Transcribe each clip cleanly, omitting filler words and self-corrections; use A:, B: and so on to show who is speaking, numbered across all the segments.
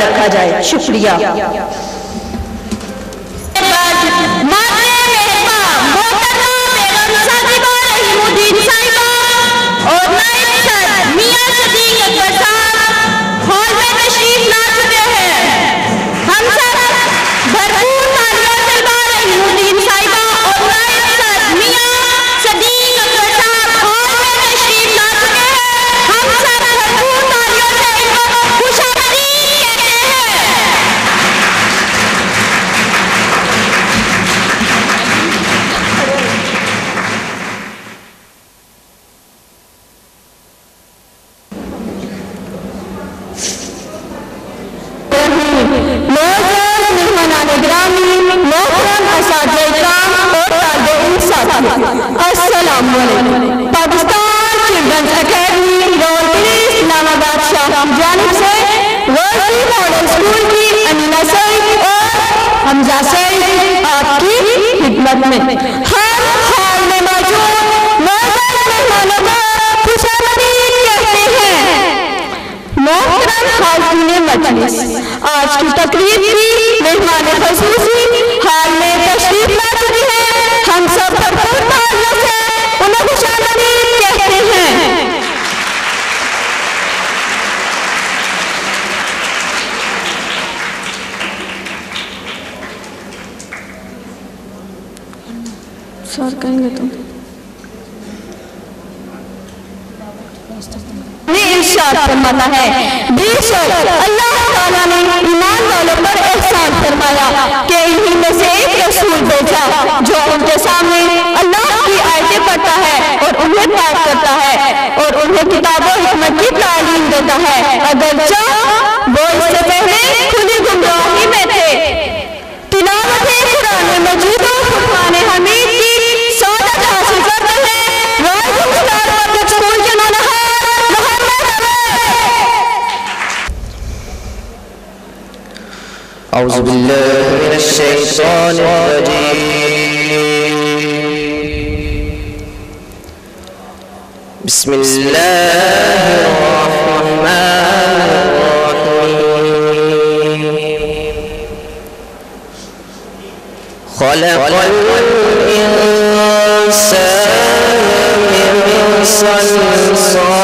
A: रखा जाए। शुक्रिया। पाकिस्तान चिल्ड्रंस अकेडमी रोहतरी इस्लामाबाद शाह की जानिब से रोहतरी मॉडल स्कूल की अमीना सईद और हमजा सईद आपकी खिदमत में हम हाल में मौजूद मेहमानों को खुशामदीद कहते हैं। मोहतरम खातिन मजलिस, आज की तकरीब की मेहमान ख़ुसूसी हाल में तशरीफ ला चुकी है। हम सब भरपूर तालियों से उन्हें खुशामदीद कहते हैं। सर कहेंगे तुम इरशाद फरमाता है, बेशक अल्लाह ताला ने ईमान वालों पर एहसान फरमाया कि इन्हीं में से एक रसूल भेजा जो उनके सामने अल्लाह की आयतें पढ़ता है और उन्हें पाठ करता है और उन्हें किताब और हिकमत की तालीम देता है। अगरचे वो इससे पहले खुली गुमराही में थे। तिलावत कुरान मजीद और फुरकान हमीद की सौदत हासिल कर रहे स्कूल के
B: औज़ु बिल्लाहि मिनश शैतानिर रजीम। बिस्मिल्लाहिर रहमानिर रहीम। खलक़ल इंसान मिन सल्सालिन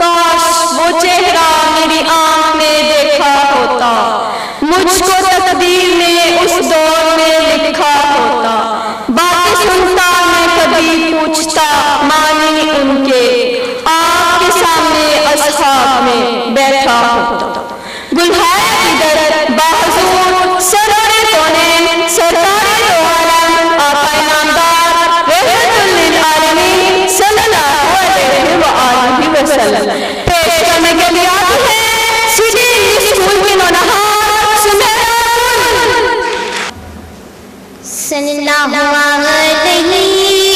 A: काश वो चेहरा मेरी आंख ने देखा होता, मुझको तकदीर ने उस दौर में लिखा होता। बातें सुनता मैं कभी पूछता मानी उनके, आपके सामने असहाब में बैठा होता। गुलहार की दरद बाहर
C: सल्लल्लाहु अलैहि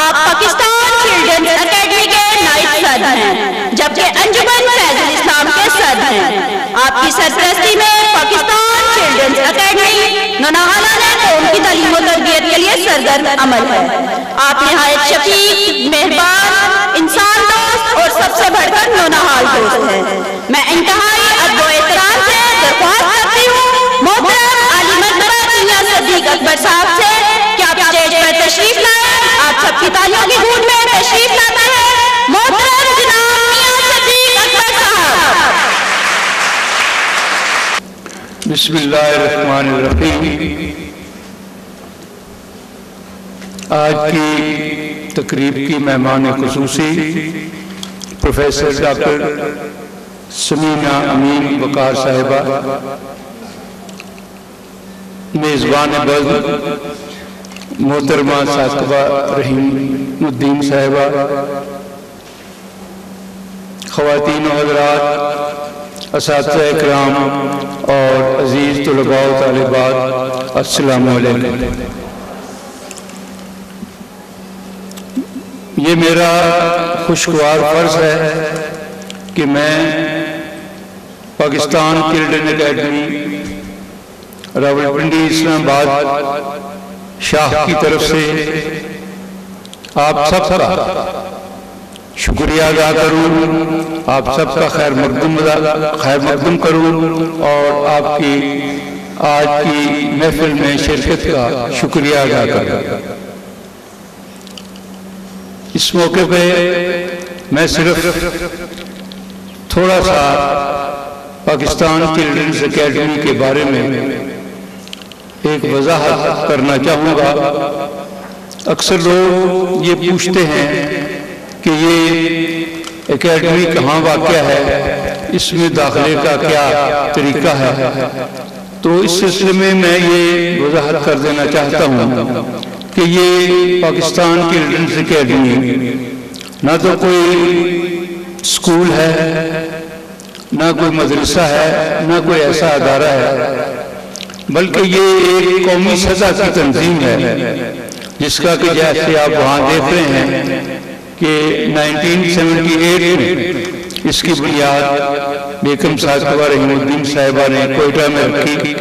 A: आप पाकिस्तान चिल्ड्रंस एकेडमी के नाइब सदर हैं, जबकि अंजुमन फैजुल इस्लाम के सदर हैं। आपकी सरपरस्ती में पाकिस्तान चिल्ड्रंस एकेडमी नौनाहाला ने कौम की तालीम और तरबियत के लिए सरगर्म अमल है। आप निहायत शफीक, मेहरबान, इंसान दोस्त और सबसे बढ़कर नौनाहाल दोस्त हैं। मैं इंतहाई अदब व एहतराम से दरख्वास्त करती हूँ मोहतरम आली मर्तबा मियां सदीक अकबर साहब से कि आप स्टेज पर तशरीफ लाएं। आप सबकी तालियों की गूंज में तशरीफ लाते हैं मोहतरम जनाब मियां सदीक अकबर साहब।
D: बिस्मिल्लाहिर्रहमानिर्रहीम। आज की तकरीब की मेहमान खुसूसी प्रोफेसर डॉक्टर समीना अमीन वकार साहिबा, मेज़बान बज़्म मोहतरमा साकिबा रहीमुद्दीन साहिबा, ख़वातीन और हज़रात, असातिज़ा इकराम और अज़ीज़ तुलबा व तालिबात, अस्सलामु अलैकुम। ये मेरा खुशगवार फ़र्ज़ है कि मैं पाकिस्तान चिल्ड्रन अकेडमी रावलपिंडी इस्लामाबाद शाह की तरफ से आप सबका शुक्रिया अदा करूँ, आप सबका खैर मकदूम करूँ और आपकी आज की महफिल में शिरकत का शुक्रिया अदा करूँ। इस मौके पे मैं सिर्फ थोड़ा सा पाकिस्तान चिल्ड्रंस अकेडमी के बारे में एक वजाहत करना चाहूँगा। अक्सर लोग ये पूछते हैं कि ये एकेडमी कहाँ वाक़या है, इसमें दाखिले का क्या तरीका है। तो इस सिलसिले में मैं ये वजाहत कर देना चाहता हूँ कि ये पाकिस्तान चिल्ड्रंस अकेडमी ना तो कोई स्कूल है, ना कोई मदरसा है, ना कोई ऐसा अदारा है, बल्कि ये एक कौमी सतह की तंजीम है जिसका कि जैसे आप वहाँ देख रहे हैं कि 1978 में इसकी बुनियाद बेगम साहिबा रहीमुद्दीन साहिबा ने कोयटा में रखी।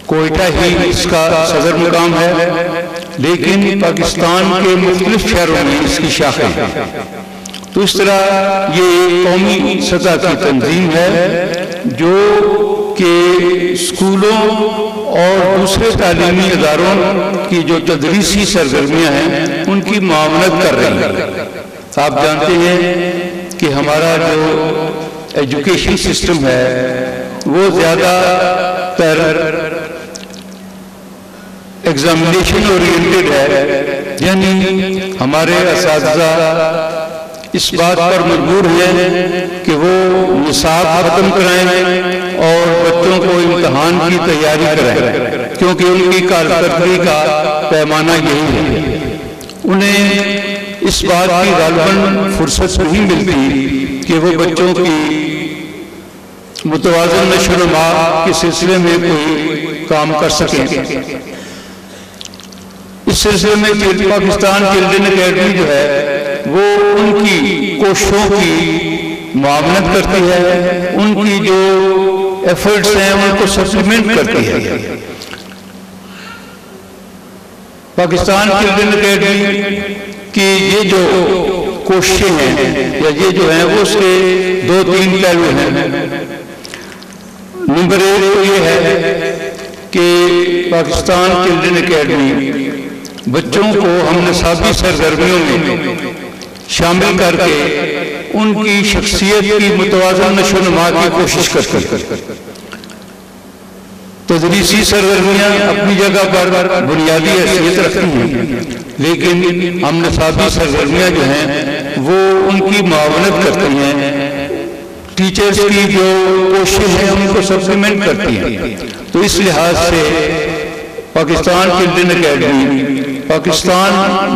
D: कोयटा ही इसका सदर मुकाम है, लेकिन पाकिस्तान के मुख्तलिफ शहरों में इसकी शाखा है। तो इस तरह ये कौमी सतह की तंजीम है जो कि स्कूलों और दूसरे तालीमी इदारों की जो तदरीसी सरगर्मियाँ हैं उनकी मामलत कर रही है। आप जानते हैं कि हमारा जो एजुकेशन सिस्टम है वो ज़्यादातर एग्जामिनेशन ओरिएंटेड है, यानी हमारे असातिज़ा इस बात पर मजबूर हैं कि वो निसाब खत्म कराएं और बच्चों को इम्तहान की तैयारी कराएं, क्योंकि उनकी कारकर्दगी का पैमाना यही है। उन्हें इस बात की गालिबन फुर्सत नहीं मिलती कि वो बच्चों की मुतवाज़न नशो-नुमा के सिलसिले में कोई काम कर सकें। इस सिलसिले में पाकिस्तान चिल्ड्रन अकेडमी जो है वो उनकी कोशिशों की मामलत करती है, उनकी जो एफर्ट्स हैं उनको सप्लीमेंट करती है। पाकिस्तान चिल्ड्रन अकेडमी की ये जो कोशिशें हैं या ये जो हैं वो उसके 2-3 पहलू हैं। नंबर 1 तो ये है कि पाकिस्तान चिल्ड्रन अकेडमी बच्चों को हम निसाबी सरगर्मियों में शामिल करके उनकी शख्सियत की मुतवाज़न नशो-नुमा की कोशिश करती है। तदरीसी सरगर्मियाँ अपनी जगह पर बुनियादी हैसियत रखती हैं, लेकिन हम निसाबी सरगर्मियाँ जो हैं वो उनकी मावनत करती हैं, टीचर्स की जो कोशिश है उनको सप्लीमेंट करती हैं। तो इस लिहाज से पाकिस्तान चिल्ड्रन अकेडमी पाकिस्तान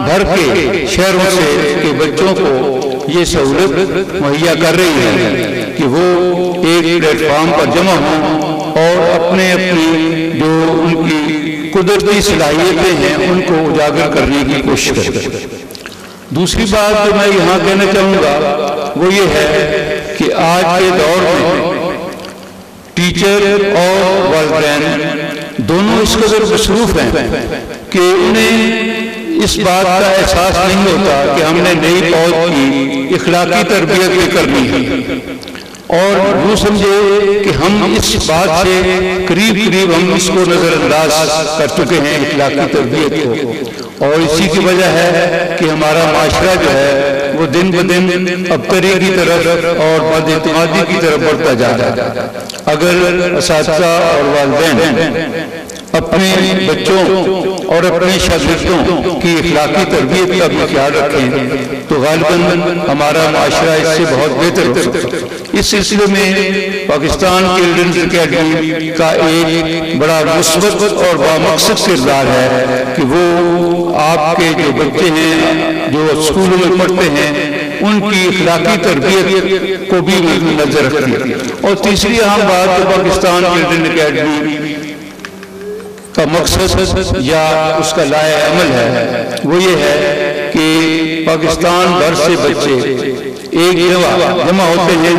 D: भर के शहरों से के बच्चों को ये सहूलत मुहैया कर रही है कि वो एक प्लेटफॉर्म पर जमा हों और अपने अपनी जो उनकी कुदरती सलाहियतें हैं उनको उजागर करने की कोशिश करें। दूसरी बात जो मैं यहाँ कहना चाहूँगा वो ये है कि आज के दौर में टीचर और वालिदैन दोनों इस कदर मसरूफ हैं कि उन्हें इस बात का एहसास नहीं होता कि हमने नई पौध की इखलाकी तरबियत भी करनी है, और यूँ समझे कि हम इस बात से करीब हम इसको नज़रअंदाज कर चुके हैं इखलाकी तरबियत को। और इसी की वजह है कि हमारा माशरा जो है वो दिन ब दिन अबतरी की तरफ और बदइत्मादी की तरफ बढ़ता जा रहा है। अगर असातिज़ा और वालिदैन अपने बच्चों और अपने शागिर्दों की इखलाकी तरबियत का भी ख्याल रखें तो गालिबन हमारा माशरा इससे बहुत बेहतर हो सकता है। इस सिलसिले में पाकिस्तान चिल्ड्रन अकेडमी का एक बड़ा मुस्बत और बामकसद किरदार है कि वो आपके जो बच्चे हैं जो स्कूलों में पढ़ते हैं उनकी इखलाकी तरबियत को भी नजर रखती है। और तीसरी अहम बात तो पाकिस्तान चिल्ड्रन अकेडमी का मकसद या उसका लाए अमल है वो ये है कि पाकिस्तान भर से बच्चे एक जगह जमा होते हैं,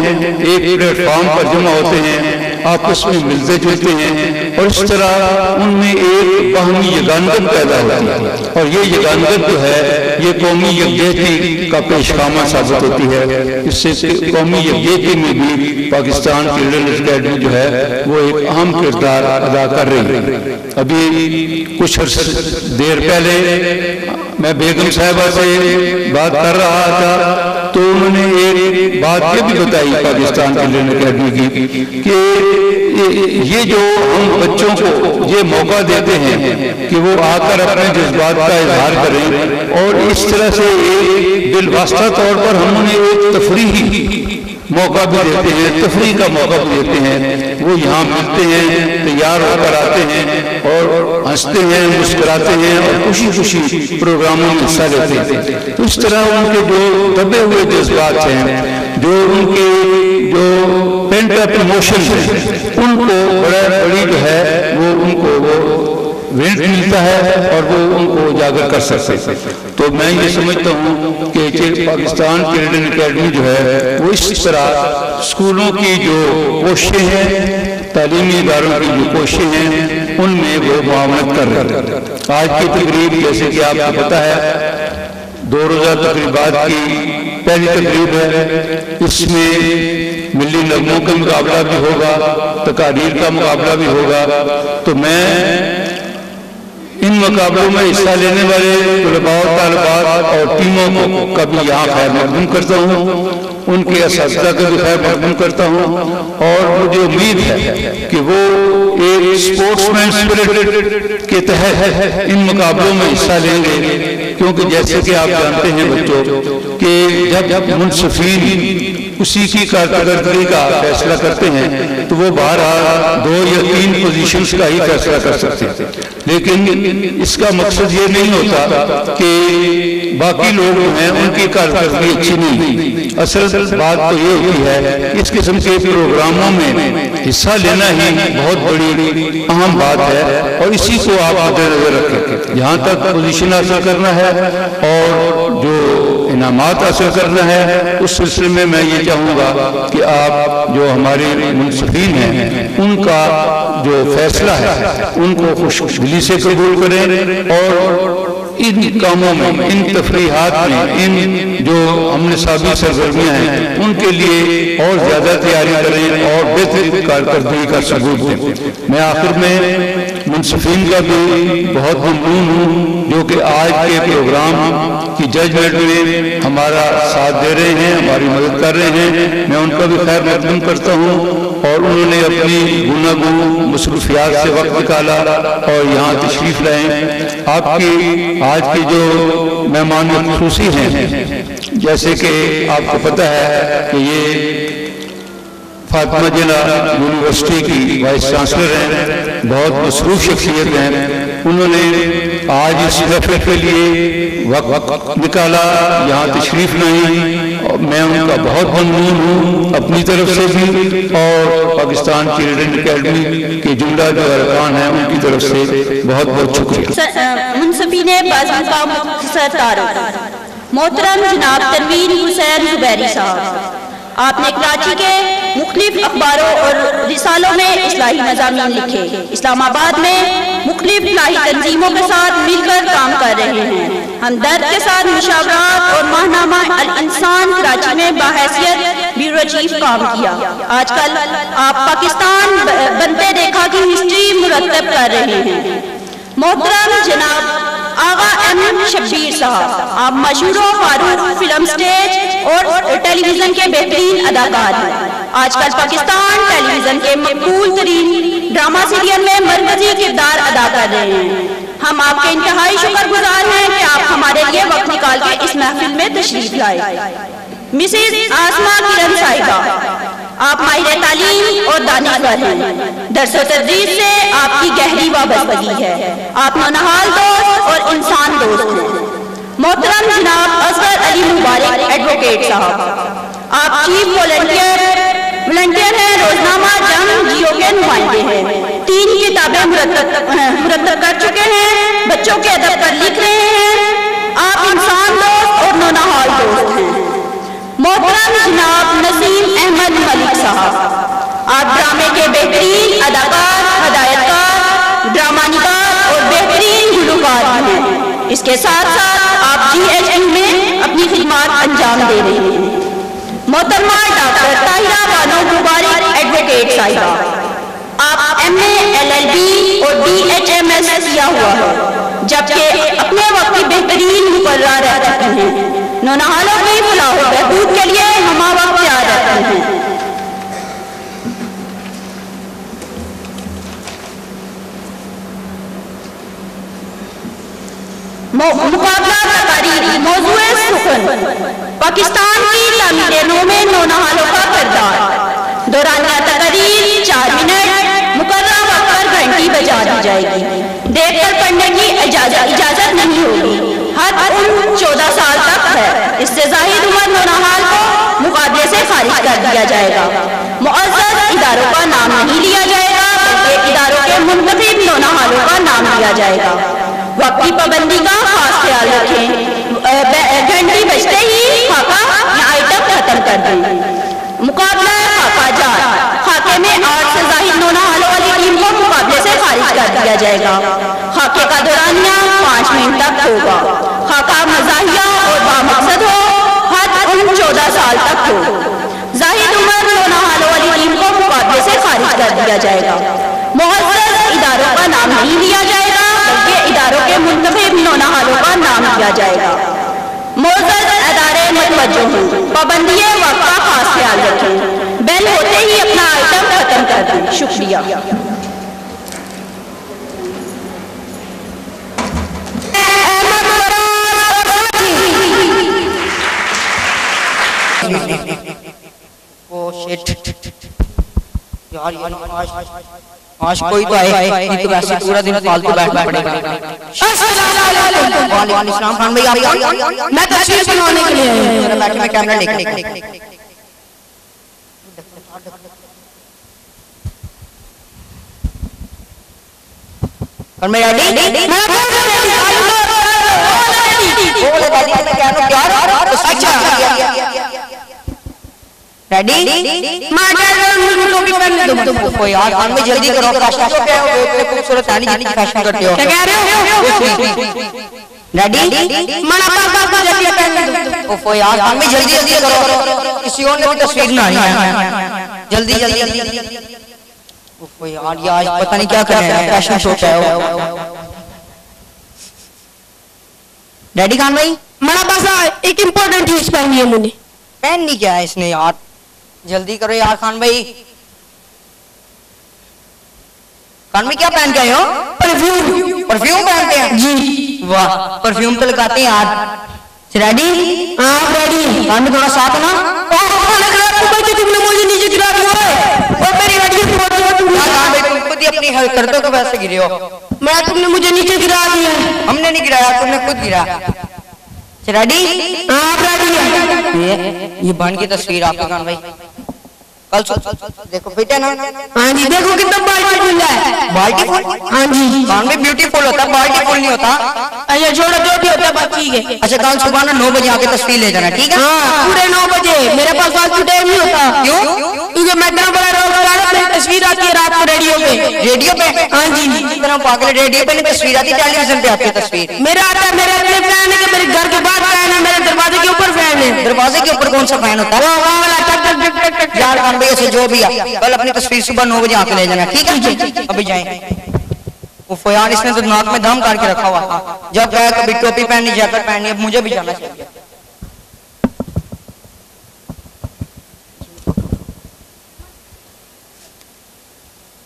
D: एक प्लेटफॉर्म पर जमा होते हैं, आपस में मिलते जुलते हैं और इस तरह उनमें एक बाहमी यगानत पैदा होती है। और ये यगानत जो है ये कौमी यकजहती का पेशखामा साबित होती है। इससे कौमी यकजहती में भी पाकिस्तान चिल्ड्रंस अकेडमी जो है वो एक अहम किरदार अदा कर रही है। अभी कुछ देर पहले मैं बेगम साहिबा से बात कर रहा था तो उन्होंने एक बात ये भी बताई पाकिस्तान चिल्ड्रंस अकेडमी की कि ये जो हम बच्चों को ये मौका देते हैं कि वो आकर अपने जज्बात का इजहार करें और इस तरह से एक बिलवास्ता तौर पर हम उन्हें एक तफरीही मौका भी देते हैं, तफरीह का मौका भी देते हैं। वो यहाँ मिलते हैं, तैयार होकर आते हैं और हंसते हैं, मुस्कुराते हैं और खुशी खुशी प्रोग्रामों में हिस्सा लेते हैं। तो इस तरह उनके जो दबे हुए जज्बात हैं, जो उनके जो पेंट अप इमोशन हैं, उनको बड़ी जो है वो उनको वो वेट मिलता है और वो उनको उजागर कर सकते हैं। तो मैं ये समझता हूँ कि पाकिस्तान चिल्ड्रंस अकेडमी जो है वो इस तरह स्कूलों की जो कोशिशें हैं, तालीमी इदारों की जो कोशिशें हैं, उनमें वो मुआवनत कर रहे हैं। आज की तकरीब जैसे कि आपको पता है 2 रोज़ा तकरीबात की पहली तकरीब है। इसमें मिली नगमों का मुकाबला भी होगा, तकारीर का मुकाबला भी होगा। तो मैं इन मुकाबलों में हिस्सा लेने वाले तलबा और तालिबात और टीमों को कभी यहाँ खैर मकदूम करता हूँ, उनके असातिज़ा का भी खैर मकदूम करता हूँ और मुझे उम्मीद है कि वो एक स्पोर्ट्समैन स्पिरिट के तहत इन मुकाबलों में हिस्सा लेंगे। क्योंकि जैसे कि आप जानते हैं बच्चों कि जब मुनसिफीन उसी की कारकर्दगी का फैसला करते हैं तो वो बहरहाल 2 या 3 पोजीशंस का ही फैसला कर सकते हैं। लेकिन इसका मकसद ये नहीं होता कि बाकी लोग जो हैं उनकी कारकर्दगी अच्छी नहीं। असल बात तो ये होती है इस किस्म के प्रोग्रामों में हिस्सा लेना ही बहुत बड़ी अहम बात है और इसी को आप मद्देनजर रखें। जहाँ तक पोजीशन हासिल करना है और जो इनामात हासिल करना है उस सिलसिले में मैं ये चाहूँगा कि आप जो हमारे मुंसफीन हैं उनका जो फैसला है उनको खुशदिली से कबूल करें और इन कामों में, इन तफरीहात में, इन जो हमने साबित सरगर्मियाँ हैं उनके लिए और ज़्यादा तैयारी करें और बेहतर कारकर्दगी का सबूत दें। मैं आखिर में मुंसफीन का भी बहुत ममनून हूँ जो कि आज के प्रोग्राम की जजमेंट में हमारा साथ दे रहे हैं, हमारी मदद कर रहे हैं। मैं उनका भी खैर मकदूम करता हूँ और उन्होंने अपनी गुनागू मसरूफियात से वक्त निकाला और यहाँ तशरीफ़ लाए। आपकी आज की जो मेहमान खुसूसी हैं, जैसे कि आपको पता है कि ये फातिमा जिला यूनिवर्सिटी की वाइस चांसलर हैं, बहुत मसरूफ शख्सियत हैं। उन्होंने आज इस महफिल के लिए वक्त निकाला, यहाँ तशरीफ़ लाई और मैं उनका बहुत ममनून हूँ अपनी तरफ से भी और पाकिस्तान चिल्ड्रंस अकेडमी के जुमला जो अरकान हैं उनकी तरफ से बहुत बहुत शुक्रिया।
A: मुंसफीन मोहतरम जनाब तनवीर हुसैन जुबैरी साहब, आपने कराची के मुख्तलिफ अखबारों और रिसालों में इस्लाही मज़ामीन लिखे, इस्लामाबाद में मुख्तलिफ इस्लाही तंजीमों के साथ मिलकर काम कर रहे हैं। हमदर्द के साथ मुशावरात और माहनामा अल इंसान कराची में बाहैसियत ब्यूरो चीफ काम किया। आजकल आप पाकिस्तान बनते देखा की हिस्ट्री मुरतब कर रहे हैं। मोहतरम जनाब आगा एम शब्बीर साहब, आप मशहूर फारूक फिल्म स्टेज और टेलीविजन के बेहतरीन अदाकार हैं। आजकल पाकिस्तान टेलीविजन के मकबूल तरीन ड्रामा सीरियल में मरकजी किरदार अदा कर रहे हैं। हम आपके इंतहाई शुक्रगुजार हैं कि आप हमारे लिए वक्त निकाल के इस महफिल में तशरीफ लाए। मिसेज आसमा किरण साहिबा, आप माहिर तालीम और दानिशवर हैं। दर्स व तदरीस से आपकी गहरी वाबस्तगी है। आप नौनहाल दोस्त और इंसान दोस्त हैं। मोहतरम जनाब असगर अली मुबारक एडवोकेट साहब, आप चीफ वॉलंटियर हैं, रोजनामा जंग जियो के नुमाइंदे हैं। 3 किताबें मुरतब कर चुके हैं, बच्चों के अदब पर लिख रहे हैं। आप इंसान दोस्त और नौनहाल दोस्त हैं। मोहतरम जनाब नसीम अहमद मलिक साहब, आप ड्रामे के बेहतरीन अदाकार, हदायतकार, ड्रामानिकार और बेहतरीन गुलकार हैं। इसके साथ साथ आप GHQ में अपनी खिदमत अंजाम दे रही हैं। मोहतरमा डॉक्टर ताहिरा बानो मुबारक एडवोकेट साहिबा, आप MA LLB और DHMS किया हुआ है, जबकि अपने वक्त की बेहतरीन मुकर्रा रह चुके हैं। नौनहालों की फलाह व बहबूद के लिए हम वक्त तैयार रहते हैं। मुकाबला तकारीर मौजूए सुखन, पाकिस्तान की तामीर नौ में नौनहालों का किरदार। दौरानिया तकारीर 4 मिनट, मुकर्रा वक्त पर घंटी बजा दी जाएगी। देख कर पढ़ने की इजाजत नहीं होगी। हद उम्र 14 साल तक है। इससे जाहिर उम्र नौनहाल को मुकाबले से खारिज कर दिया जाएगा। मुअज़्ज़ज़ इदारों का नाम नहीं लिया जाएगा, बल्कि इदारों के मुंतखब नौनहालों का नाम लिया जाएगा। वक्त की पाबंदी का खास ख्याल रखें। घंटी बजते ही खाका या आइटम खत्म कर दें। मुकाबला खाका जात, खाके में 8 से जाहिद नौनहालों वाली टीम को मुकाबले से खारिज कर दिया जाएगा। खाके का दौरानिया 5 मिनट तक होगा। खाका मज़ाहिया और बामकसद हो। हद उम्र 14 साल तक हो। जाहिद उम्र नौनहालों वाली टीम को मुकाबले से खारिज कर दिया जाएगा। मुअज़्ज़ज़ इदारों का नाम नहीं लिया जाएगा, बल्कि इदारों के मुंतखब नौनहालों का नाम लिया जाएगा। मुअज़्ज़ज़ अदारे मुतवज्जो हों, पाबंदी वक्त का खास ख्याल रखें। बेल होते ही अपना आइटम खत्म कर दें। शुक्रिया।
E: यार आज कोई तो आए, नहीं तो वैसे पूरा दिन फालतू बैठना पड़ेगा। वालेकुम सलाम खान भाई, मैं तस्वीर बनवाने के लिए आया हूं। बैठ मैं कैमरा लेके और मैं रेडी, मैं बोले दादी मैं क्या नो प्यार। अच्छा रेडी, कोई यार खान में जल्दी करो, फैशन शो क्या है? खूबसूरत आनी जितनी फैशन करते हो। क्या कह रहे हो? रेडी, ओफो यार खान में जल्दी जल्दी करो, किसी और ने भी तस्वीर ना आई है। जल्दी जल्दी। ओफो यार ये आज पता नहीं क्या कर रहे हैं, फैशन शो क्या है? रेडी खान भाई,
F: मेरा पास एक इम्पोर्टेंट चीज पहनी है मैंने।
E: पहननी क्या है इसने यार? जल्दी करो यार खान भाई। खान भाई क्या पहन के आए हो?
F: परफ्यूम।
E: परफ्यूम पहनते हैं जी? वाह, परफ्यूम तो लगाते हैं यार। रेडी?
F: हाँ रेडी।
E: खान भाई थोड़ा साथ ना।
F: तुमने मुझे नीचे गिरा दिया है और मेरी गाड़ी तुम
E: खुद ही अपनी हरकतों को वैसे गिरे हो।
F: मैं तुमने मुझे नीचे गिरा दिया।
E: हमने नहीं गिराया, तुमने खुद गिरा। रेडी?
F: हाँ रेडी।
E: ये बन की तस्वीर आपका खान भाई, कल देखो फिट है ना?
F: हाँ जी, देखो कितना ब्यूटीफुल है।
E: ब्यूटीफुल?
F: हाँ जी।
E: खान भाई ब्यूटीफुल होता है, ब्यूटीफुल नहीं होता।
F: अच्छा छोड़ो, जो भी होता है बाकी है।
E: अच्छा कल सुबह ना 9 बजे आके तस्वीर ले जाना, ठीक है?
F: हाँ पूरे 9 बजे। मेरे पास फालतू टाइम नहीं होता।
E: क्यों?
F: क्योंकि मैं इतना बड़ा रोल कर रहा हूं, तस्वीर आती है रात को रेडियो पे।
E: रेडियो पे?
F: हाँ जी।
E: इतना पागल, रेडियो पे नहीं तस्वीर आती, टेलीविजन पे आती है तस्वीर।
F: मेरा आता है, मेरे अपने फैन है, मेरे घर के बाहर फैन है, मेरे दरवाजे के ऊपर फैन है।
E: दरवाजे के ऊपर कौन सा फैन होता है? यार खान भाई ऐसे जो भी है, कल अपनी तस्वीर सुबह 9 बजे आके ले जाना, ठीक है? अभी जाए। वो यार इसने तो नाक में दम करके रखा हुआ था। जब गया कभी टोपी पहननी, जैकेट पहननी, अब मुझे भी जाना चाहिए।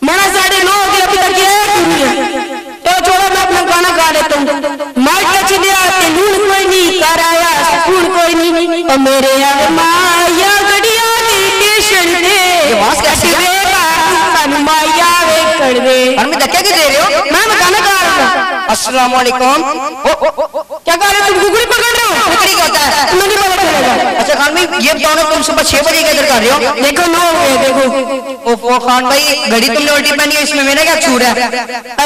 F: मना 9:30 हो गया, अभी तक ये तो छोड़ो, मैं अपना गाना गा लेता हूँ। माइक चले आते नून कोई नहीं कराया, सुकून कोई नहीं और मेरे माया गड़िया स्टेशन थे। माया वे कर दे।
E: और मैं धक्के क्यों दे रहे हो?
F: मैं गाना गा रहा हूँ।
E: अस्सलाम वालेकुम।
F: क्या गा रहे हो तुम? कुकड़ी पकड़ रहे हो?
E: कुकड़ी क्या होता है?
F: नहीं पता चलेगा।
E: अच्छा खान भाई ये बताओ ना, तुम सुबह 6 बजे इधर कर रहे हो?
F: देखो 9 हो गए, देखो।
E: ओफो खान भाई घड़ी तुमने उल्टी पहनी है, इसमें मेरा क्या छूट है?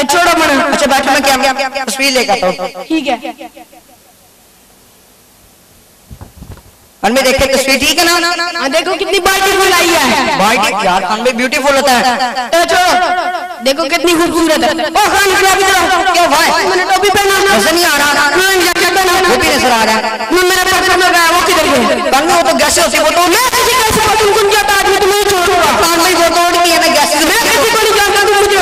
F: छोड़ो मना।
E: अच्छा बैठो, मैं क्या तस्वीर लेकर आता हूँ।
F: ठीक है।
E: अनबे देखे तस्वीर ठीक है ना?
F: देखो कितनी ब्यूटीफुल आई है।
E: वाइट यार अनबे ब्यूटीफुल होता है।
F: तो छोड़ो, देखो कितनी खूबसूरत है। ओ खान
E: क्या भाई
F: मैंने टोपी पहना
E: नजर नहीं आ रहा, वो भी नजर आ रहा है।
F: मेरा परफ्यूम लगा है, वो किधर गया?
E: कल में वो तो गैसें होती, वो तो
F: मैं किसी कैसे तुम कुछ जाता आदमी तुम्हें छोड़ूंगा।
E: कान में वो तो उड़ती है ना गैसें।
F: मैं किसी को नहीं जानता, तुम मुझे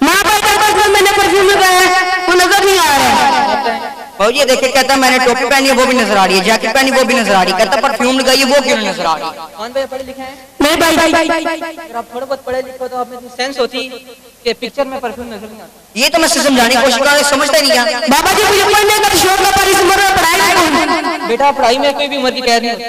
F: माँ बाप का मैंने परफ्यूम लगाया है, वो नजर नहीं आ रहा है।
E: और ये देखे कहता मैंने टोपी पहनी है वो भी नजर आ रही है, जैकेट पहनी वो भी नजर आ रही है, कहता परफ्यूम लगाई है वो क्यों नहीं नजर आ रही?
G: कौन भाई पढ़े लिखे हैं?
F: नहीं भाई
G: अगर आप थोड़ा बहुत पढ़े लिखे हो तो आप में सेंस होती कि पिक्चर में परफ्यूम नजर नहीं आता।
E: ये तो मैं समझाने की कोशिश कर रहा, समझता ही नहीं क्या।
F: बाबा जी मुझे पढ़ने का शौक है पर इस उम्र में पढ़ाई कौन?
G: बेटा पढ़ाई में कोई भी उम्र की कैद नहीं होती।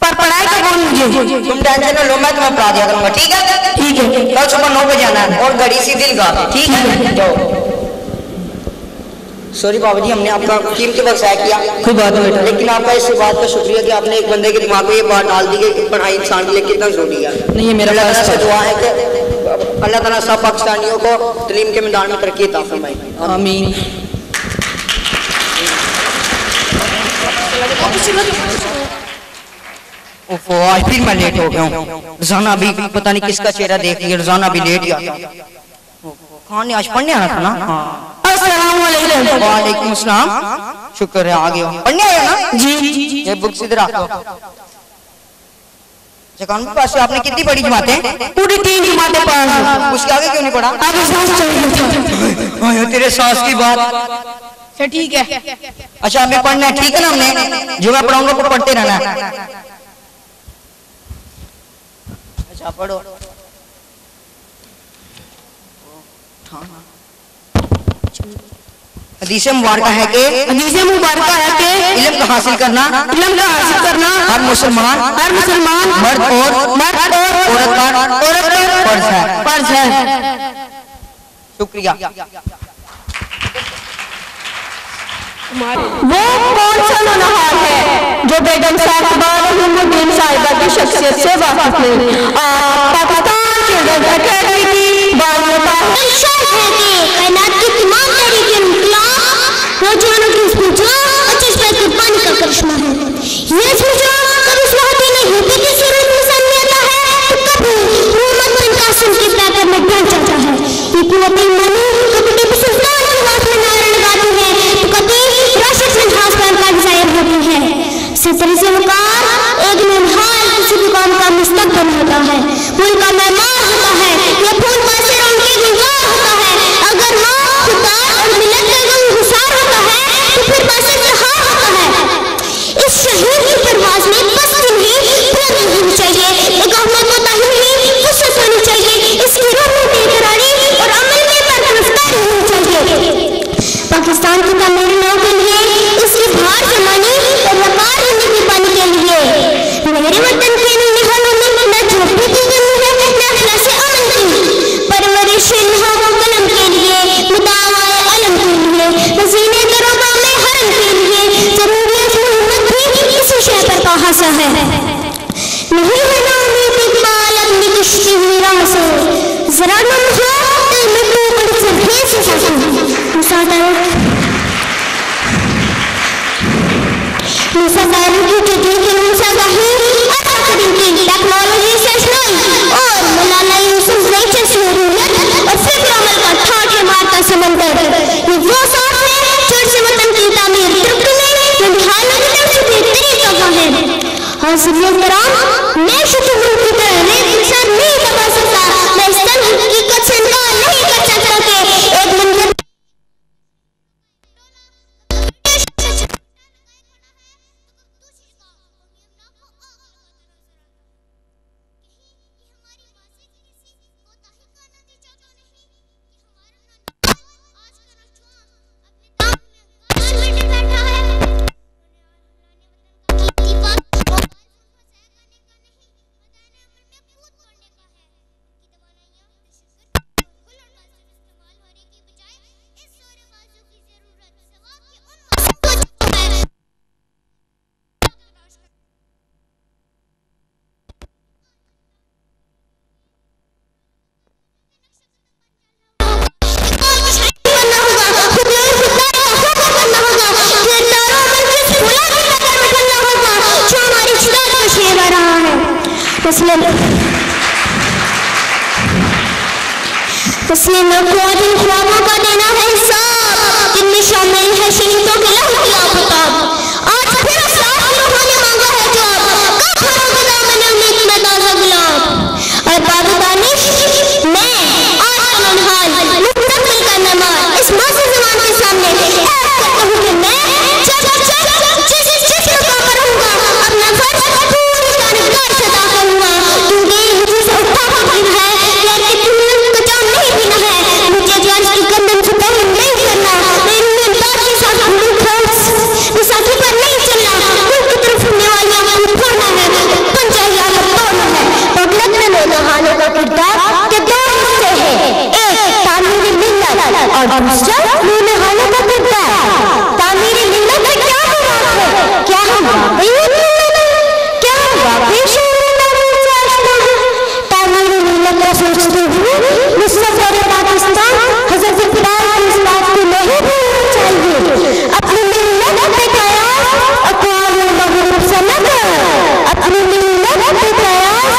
F: पर पढ़ाई का कौन? मुझे
E: तुम टेंशन लो, मैं तुम्हें पढ़ा दिया करूंगा, ठीक है?
F: ठीक है।
E: कल सुबह 9 बजे आना है और घड़ी सी दिल का, ठीक है? जाओ। सॉरी बाबा जी, हमने आपका कीमती वक्त ज़ाया किया,
F: कोई बात नहीं बेटा।
E: लेकिन आपका इस बात का शुक्रिया कि आपने एक बंदे के दिमाग में ये बात डाल दी कि पढ़ाई इंसान के लिए कितना जरूरी है।
F: नहीं, ये मेरा
E: अल्लाह ताला से दुआ है कि अल्लाह ताला सब पाकिस्तानियों को तालीम के मैदान में तरक्की अता फरमाए,
F: आमीन।
E: आज फिर मैं लेट हो गया हूँ। रोजाना अभी पता नहीं किसका चेहरा देख लिया, रोजाना अभी लेट ही खान ने आज पढ़ने आना था ना?
F: अस्सलाम वालेकुम।
E: वालेकुम अस्सलाम, शुक्र है आ गया। पढ़ने आया ना?
F: जी।
E: ये बुक्स इधर रखो। जकान के पास आपने कितनी पढ़ी जमातें?
F: पूरी 3 जमातें पढ़ी।
E: उसके आगे क्यों नहीं पढ़ा?
F: आगे सांस चाहिए था।
E: तेरे सांस की बात।
F: अच्छा ठीक है।
E: अच्छा हमें पढ़ना है, ठीक है ना? हमने जो मैं पढ़ाऊंगा वो पढ़ते रहना है। अच्छा पढ़ो। हदीस मुबारका है कि इल्म का हासिल करना हर मुसलमान मर्द और औरत का फर्ज है। शुक्रिया।
A: वो कौन सा नौहार है जो बेगम साहिबा रहीमुद्दीन साहिबा की शख्सियत से वाकिफ है? पाकिस्तान चिल्ड्रन अकेडमी की बानिया
C: नौजवानों की पूछा अच्छे पे कुर्बानी का करिश्मा है। ये सोचा कभी सुहाती नहीं होती कि सूरज में सामने आता है तो कभी मोहम्मद बिन कासिम की पैकर में ढल जाता है। ये कुवत ईमानी कभी टीपू सुल्तान की बात में नारा लगाती है तो कभी राशिद बिन हासन का डिजायर होती है। सतरी से वकार एक निहाल किसी भी कौम का मुस्तकबिल होता है, मुल्क का मेहमान होता है, ये फूल पासे उनके दीवार होता है। अगर माँ खुदा और मिलत का गम गुसार होता है तो फिर बस जहां होता है। इस शहर की परवाज में बस नहीं पूरी होनी चाहिए, निगाह में कोताही नहीं फुर्सत होनी चाहिए, इसकी रूह में बेकरारी और अमल में बरकरारी होनी चाहिए। पाकिस्तान की तामीर के लिए इसकी भार जमाने और वकार जिंदगी पाने के लिए मेरे वतन के निहालों में न झोंपड़ी की गमी है न अखलास अमन की परवरिश निहालों कलम के लिए मुदावाए अलम के लिए मजीने दरोगा में हरम के लिए जरूरियत मोहम्मद भी इसी शय पर का हासा है। नहीं है ना उम्मीद इकबाल अपनी किश्ती हुई राह से जरा नम हो दिल में तू बड़ी से भेस मुसादारी की टेक्निक मुसादाही आखिरी की टेक्नोलॉजी से सुनाई और मौलाना यूसुफ ज़ैचे शहूरियत और फिक्र अमल का ठाठे मारता समंदर। ये वो साथ है छोड़ से वतन की तामीर तुर्क में जो निहालों की तरफ से बेहतरीन तोहफा है। हाजिर हसीना को जिन ख्वाबों का देना है हिसाब, जिनमें शामिल है शहीदों के लहू की आफताब। आज फिर अफराद की रूहानी मांगा है जवाब, कब भरोगे दामन उम्मीद में ताज़ा गुलाब। और बाबू दानिश मैं आज का मनहाल मुस्तकबिल का नमाज इस मासूम ज़बान के सामने ऐलान करता हूँ कि मैं जिस मकाम पर रहूँगा अपना फर्ज पूरी जानबदार से अदा करूँगा, क्योंकि मुझे से उठा फकीर है लेकिन तुमने कचाम नहीं पीना है। मुझे जान की गंदम से पहले नहीं करना, मेरी इमदाद के साथ विसाखी पर नहीं चलना, मुल्क की तरफ होने वाली आवाज़ उठाना है, पंचायत आवाज़ तोड़ना है। पगलत में लेना हालों का किरदार के दो हिस्से हैं, एक तामीरी मिल्लत और दूसरा लेने हालों का किरदार। तामीरी मिल्लत है क्या है, क्या हम वाकई क्या हम वाकई तामीरी मिल्लत का सोचते हुए मुस्तक़बिल पाकिस्तान हज़रत इब्राहिम की इस बात को नहीं भूलना चाहिए। अपनी मिल्लत पे कयास अक़वाम मग़रिब से न कर, अपनी मिल्लत पे कयास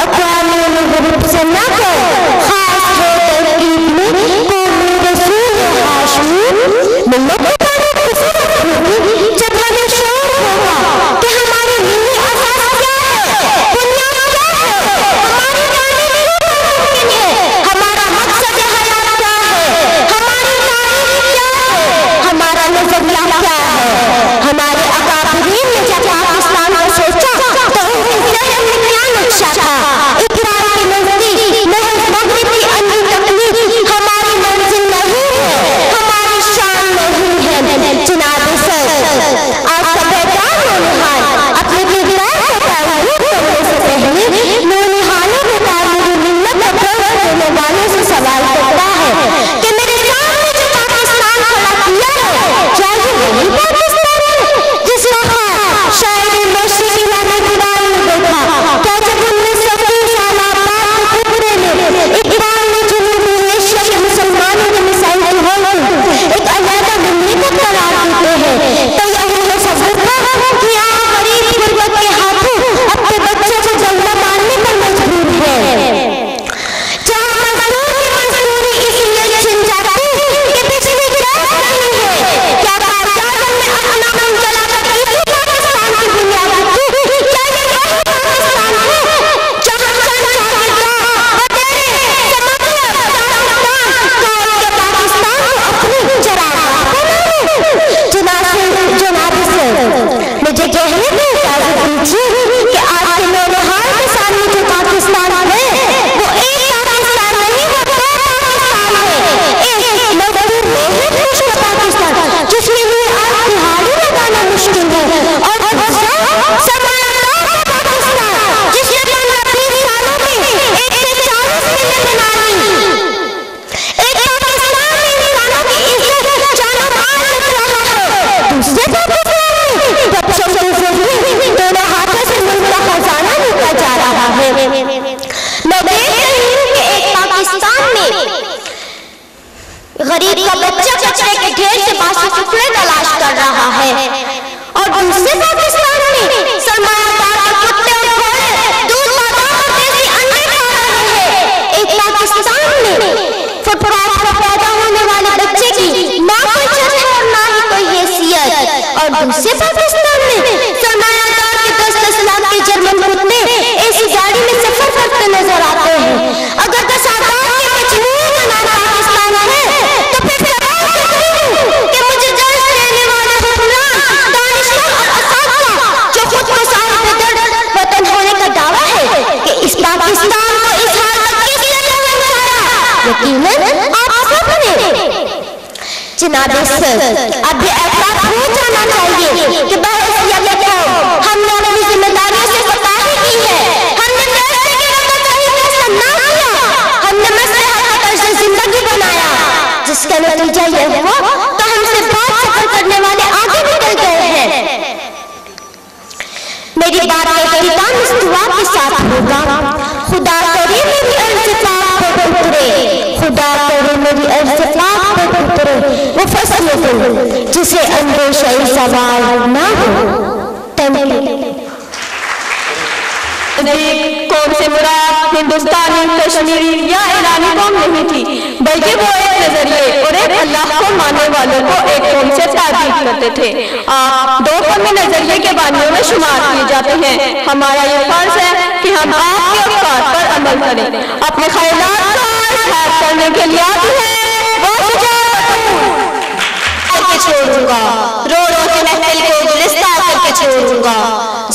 C: अक़वाम मग़रिब से न कर। खास है तरकीब में कौमी रसूल हाशमी मिल्लत जब हमें शौक़ होगा कि हमारी मिली असास क्या है, बुनियाद क्या है, हमारी जाने मुमकिन है, हमारा मकसद हयात क्या है, हमारी तारीख क्या है, हमारा नजरिया क्या है। हमारे अकाबरीन ने जब पाकिस्तान को सोचा तो उनके ज़हन में क्या नक्शा था। इकरार के नजदीक महज मग़रिब की अंधी तकलीफ हमारी मंजिल नहीं है, हमारी शान नहीं है। जनाब सर आज का बैठान नौनिहाल अपने किरदार को तारीफ करने से पहले नौनिहालों में तामीरी मिल्लत का दर्द देने वालों से सवाल करता है कि मेरे सामने जो पाकिस्तान खड़ा किया है क्या ये वही पाकिस्तान है जिस वक्त शायद मशरिक़ी ने कुरान में देखा। क्या जब 1930 साल बाद के टुकड़े में इकबाल ने जनूबी एशिया के मुसलमानों के मिसाइल की होली एक अलहदा मुल्क करार देते हैं, तो यह सब्र कि यहाँ गरीब गुरबत के हाथों अपने बच्चों को जलवा मारने पर मजबूर है। जहाँ मजदूर की मजदूरी इसलिए छिन जाती कि बिजली गैस नहीं है। क्या कारखाने में अपना मन चलाकर इसी पाकिस्तान की बुनियाद रखी, क्या ये वही पाकिस्तान है जहाँ मुझे कहने में इजाजत दीजिए कि आज के नौनिहाल के सामने जो पाकिस्तान है वो एक पाकिस्तान नहीं, वो दो पाकिस्तान है। एक मजदूर मेहनत का पाकिस्तान जिसमें लिए आज दिहाड़ी लगाना मुश्किल है, और दूसरा सरमायादार का पाकिस्तान जिसने 15-20 सालों में 1 से 40 मिलियन बना ली। एक पाकिस्तान में इंसानों की इज्जत जानो माल लग रहा है, दूसरे पाकिस्तान बच्चों के ज़रिए दोनों हाथों से मुल्क का खजाना लूटा जा रहा है। मैं देख रही हूँ कि एक पाकिस्तान में गरीब का बच्चा कचरे के ढेर से बासी टुकड़े तलाश कर रहा है, और दूसरे पाकिस्तान में सरमायादार के कुत्ते और घोड़े दूध बादाम और देसी अंडे खा रहे हैं। एक पाकिस्तान में फुटपाथ पर पैदा होने वाले बच्चे की ना कोई चर्चा और ना ही कोई हैसियत, और दूसरे पाकिस्तान में सरमायादार के 10-10 लाख के जर्मन कुत्ते ऐसी गाड़ी में सफर करते नजर आते हैं। अगर 10 आदार के मजमूए का नाम पाकिस्तान है तो फिर सवाल करती हूँ कि मुझे दर्द देने वाले हुक्मरान दानिशमंद और असातिज़ा जो खुद को साहिब दर्द वतन होने का दावा है कि इस पाकिस्तान को इस हाल तक किसने पहुंचाया? यकीनन आप सबने। जनाब सर अब ये एहसास हो जाना चाहिए कि बहैसियत कौम हमने अपनी जिम्मेदारियों से कोताही की है। हमने फैसले के वक्त सही फैसला ना किया, हमने मसलहत का तर्ज़ जिंदगी बनाया जिसका नतीजा ये हुआ तो हमसे बात सफर करने वाले आगे निकल गए हैं। मेरी बात का इख्तिताम इस दुआ के साथ होगा, खुदा करे मेरी अर्ज़ पाक पे उतरे, खुदा करे मेरी अर्ज़ पाक पे उतरे वो फसल हो जिसे अंदेशा सवाल ना हो। कौन से मुराद
A: हिंदुस्तानी, कश्मीरी या ईरानी कौम नहीं थी, बल्कि वो एक नजरिए और एक अल्लाह को मानने वालों को एक कौम से ताबीर करते थे। आप दो कौमी नजरिए के बानियों में शुमार किए जाते हैं। हमारा ये फर्ज है कि हम आपके अफकार पर अमल करें। अपने ख्यालात का इजहार करने के लिए आते हैं वो
C: करके छोड़ूंगा, रो रो के महफिल को गुलिस्तान करके छोड़ूंगा।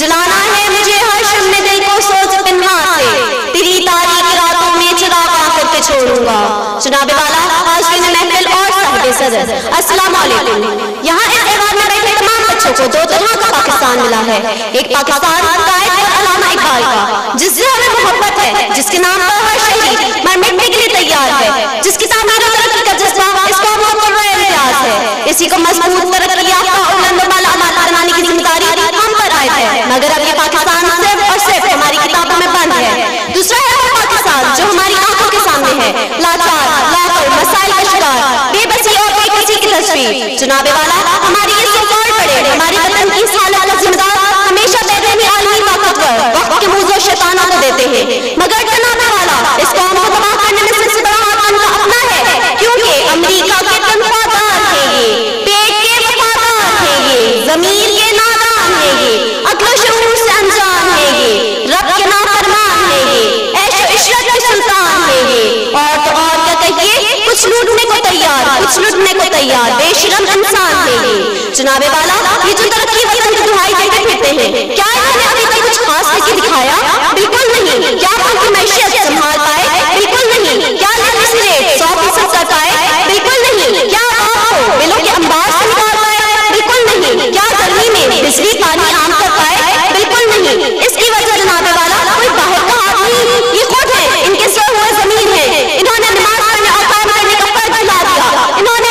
C: जलाना है मुझे हर शम्मे दिल को सोच पिन्हा से, तेरी तारीख रातों में चिराग करके छोड़ूंगा। जनाबे वाला, हाज़रीन महफिल और साहिबे सदर, अस्सलाम वालेकुम। यहाँ इस ऐवान में बैठे तमाम बच्चों को दो तरह का पाकिस्तान मिला है। एक पाकिस्तान कायद और अल्लामा इकबाल का, जिससे हमें मोहब्बत है, जिसके नाम पर हर शहीद मर मिटने के लिए तैयार है, जिसकी तामीर और तरक्की का जज्बा इस कौम को इम्तियाज है। इसी को मजबूत तरक्की याफ्ता और लंदोबाला बनाने की जिम्मेदारी हम पर आए है। मगर अब ये पाकिस्तान सिर्फ और सिर्फ हमारी किताबों में बंद है। दूसरा है वो पाकिस्तान जो हमारी आंखों के सामने है, लाचार, लाकर, मसाइल का शिकार, बेबसी और बेकसी की तस्वीर। जनाबे वाला, हमारी ये सिर्फ पड़े हमारी वतन की इस हालत का जिम्मेदार हमेशा बेदमी आलमी ताकतवर वक्त के मुझे शैतानों को देते हैं। मगर जनाबे वाला, इस कौम को तबाह करने में सबसे बड़ा हाथ उनका अपना है, क्योंकि अमेरिका के तनख्वाहदार है ये, पेट के वफादार है ये, जमीर के नादान है ये, अक्ल शऊर से अनजान है ये, रब के नाफरमान है ये, ऐशो इशरत के सुल्तान है ये, और तो और क्या कहिए, कुछ लूटने को तैयार, कुछ लूटने को तैयार बेशरम इंसान है ये। जनाबे वाला, ये जो तरक्की वतन की दुहाई देते फिरते हैं, क्या इन्होंने अभी तक कुछ खास करके दिखाया? बिल्कुल नहीं। क्या उनकी मैशियत संभाल पाए? बिल्कुल नहीं। क्या लिटरेसी रेट 100% कर पाए? बिल्कुल नहीं। क्या आपको बिलों के अंबार से निकाल पाए? बिल्कुल नहीं। क्या गर्मी में बिजली पानी आम कर पाए? बिल्कुल नहीं। इसकी वजह जनाबे वाला कोई बाहर का आदमी, ये खुद है, इनके सो हुए जमीन है। इन्होंने नमाज पढ़ने और काम करने का फर्ज दिला दिया। इन्होंने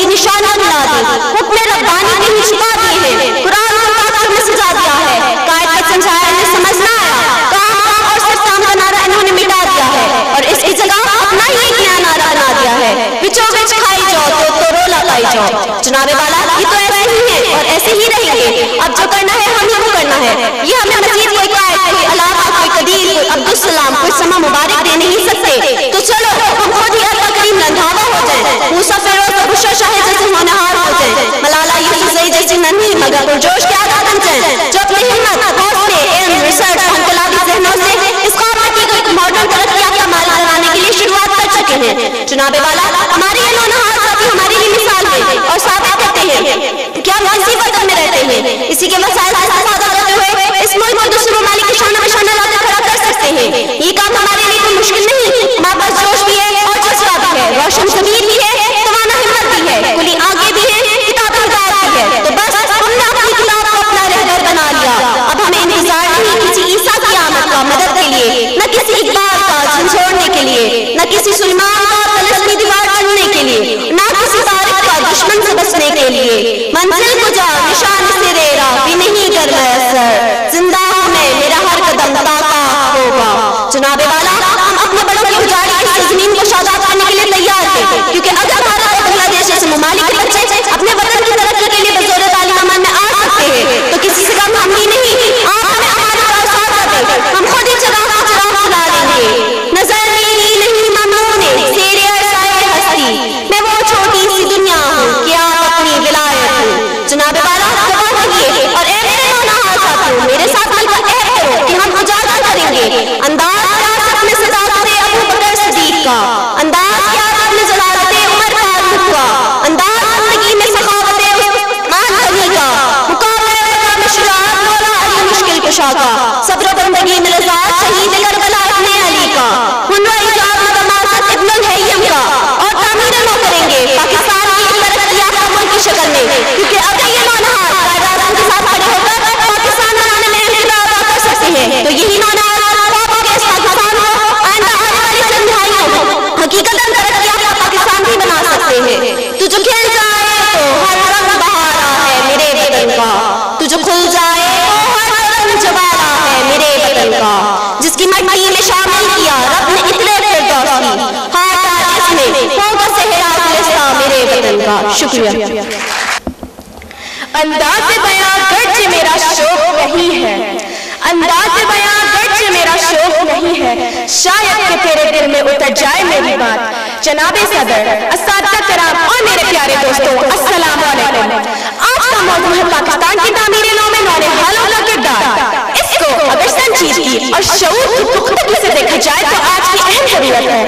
C: निशाना मिला दी, हुक्म रब्बानी के ही छुपा दिए हैं, कुरान को कागज में सजा दिया है, कायद का समझाया इन्हें समझ ना आया, काम और सिर्फ काम का नारा इन्होंने मिटा दिया है और इसकी जगह अपना ही एक नया नारा बना दिया है, बिचो बिच खाई जाओ तो रोला पाई जाओ। जनाबे वाला, ये तो ऐसे ही है और ऐसे ही रहेंगे। अब जो करना है हम ही को करना है। ये हमें मजीद कोई कायद, कोई अलामा, कोई कदीर, कोई अब्दुल सलाम, कोई समा मुबारक दे नहीं सकते। तो चलो हम खुद ही अल्लाह करीम रंधावा हो जाए, मूसा फिरौन और बुशरा शाहिद जैसे होनहार हो जाए, मलाला यूसुफ़ज़ई जैसी नन्ही मगर पुरजोश के आदत बन जाए, जो अपनी हिम्मत, हौसले, इल्म, रिसर्च और इनकलाबी ज़हनों से इस कौम की कोई मॉडर्न तरक्की का माल बनाने के लिए शुरुआत कर चुके हैं। जनाबे वाला, हमारे ये होनहार साथी हमारी ही मिसाल है और साबित करते हैं क्या हम इसी वतन में रहते हैं, इसी के मसाइल का इस्तेमाल करते हुए इस मुल्क को दूसरे ममालिक के शान में शान लाकर खड़ा कर सकते हैं। ये काम हमारे लिए कोई मुश्किल नहीं, हमारे पास जोश भी है और जज्बा भी है, रोशन ज़मीर भी है, तवाना हिम्मत भी है, कुली आगे भी है, किताबें उतार भी है। तो बस हमने अपनी किताब को अपना रहबर बना लिया। अब हमें इंतजार नहीं किसी ईसा की आमद का मदद के लिए, न किसी इकबाल का झंझोड़ने के लिए, न किसी सुलेमान का तलस्मी दीवार चुनने के लिए, न किसी तारिक का दुश्मन से बचने के लिए। मंजिल को जा निशान से रेरा भी नहीं कर मैसर, जिंदा हूं मैं, मेरा हर कदम ताका होगा। जनाबे वाला, हम अपने बड़ों की उजाड़ी इस जमीन को शादाब करने के लिए तैयार हैं, क्योंकि अगर भारत और बांग्लादेश जैसे ममालिक के बच्चे अपने वतन की तरक्की के लिए बजौर तालीम अमल में आ सकते हैं, तो किसी से कम हम ही नहीं, आप हमें हमारे साथ दें, हम खुद ही चिराग चला लेंगे। नजर मेरी नहीं ममनून सेरे अरसाए हस्ती, मैं वो छोटी सी दुनिया हूँ, क्या अपनी विलायत हूँ। जनाबे वाला, जवाब दिए और ए मेरे होनहार साथियों, मेरे साथ मिलकर करो कि हम उजागर करेंगे अंदाज अपने सदाकते अबू बकर सिद्दीक का, अंदाज क्या अपने जलालते उमर फारूक का, अंदाज जिंदगी में सखावते उस्मान गनी का, मुकाबले में शुजाअत मौला अली मुश्किल कुशा का, सब्र बंदगी में रज़ा शहीद करबला इब्ने अली का, हुनर इजाद में तमासत इब्न हैयम का, और तामीर न करेंगे पाकिस्तान की तरक्की याफ्ता मुल्क की शक्ल में, क्योंकि अगर ये होनहार कायदादान के साथ खड़े होकर पाकिस्तान बनाने में इनकलाब कर सकते हैं, तो यही होनहार पाकिस्तान को आइंदा आने वाली चंद दहाइयों में हकीकतन तरक्की याफ्ता पाकिस्तान भी बना सकते हैं। तू जो खिल जाए तो हर रंग बहारा है मेरे वतन का, तू जो खुल जाए तो हर रंग जवारा है मेरे वतन का, जिसकी मट्टी में शामिल किया रब ने इतने फिरदौसी, हर ताज में होगा सहरा गुलिस्ता मेरे वतन का। शुक्रिया।
A: अंदाज़ बयां गर्ज मेरा शौक वही है, अंदाज़ बयां नहीं है, शायद कि तेरे दिल में उतर जाए मेरी बात। जनाबे सदर, अस्सातिज़ा कराम और मेरे प्यारे दोस्तों, अस्सलाम वालेकुम। आज का मौजूद है पाकिस्तान की तामीर नौ में नौने हालों का किरदार। इसको अगर संजीदगी और शऊर की पुख्तगी से देखा जाए तो आज की अहम जरूरत है।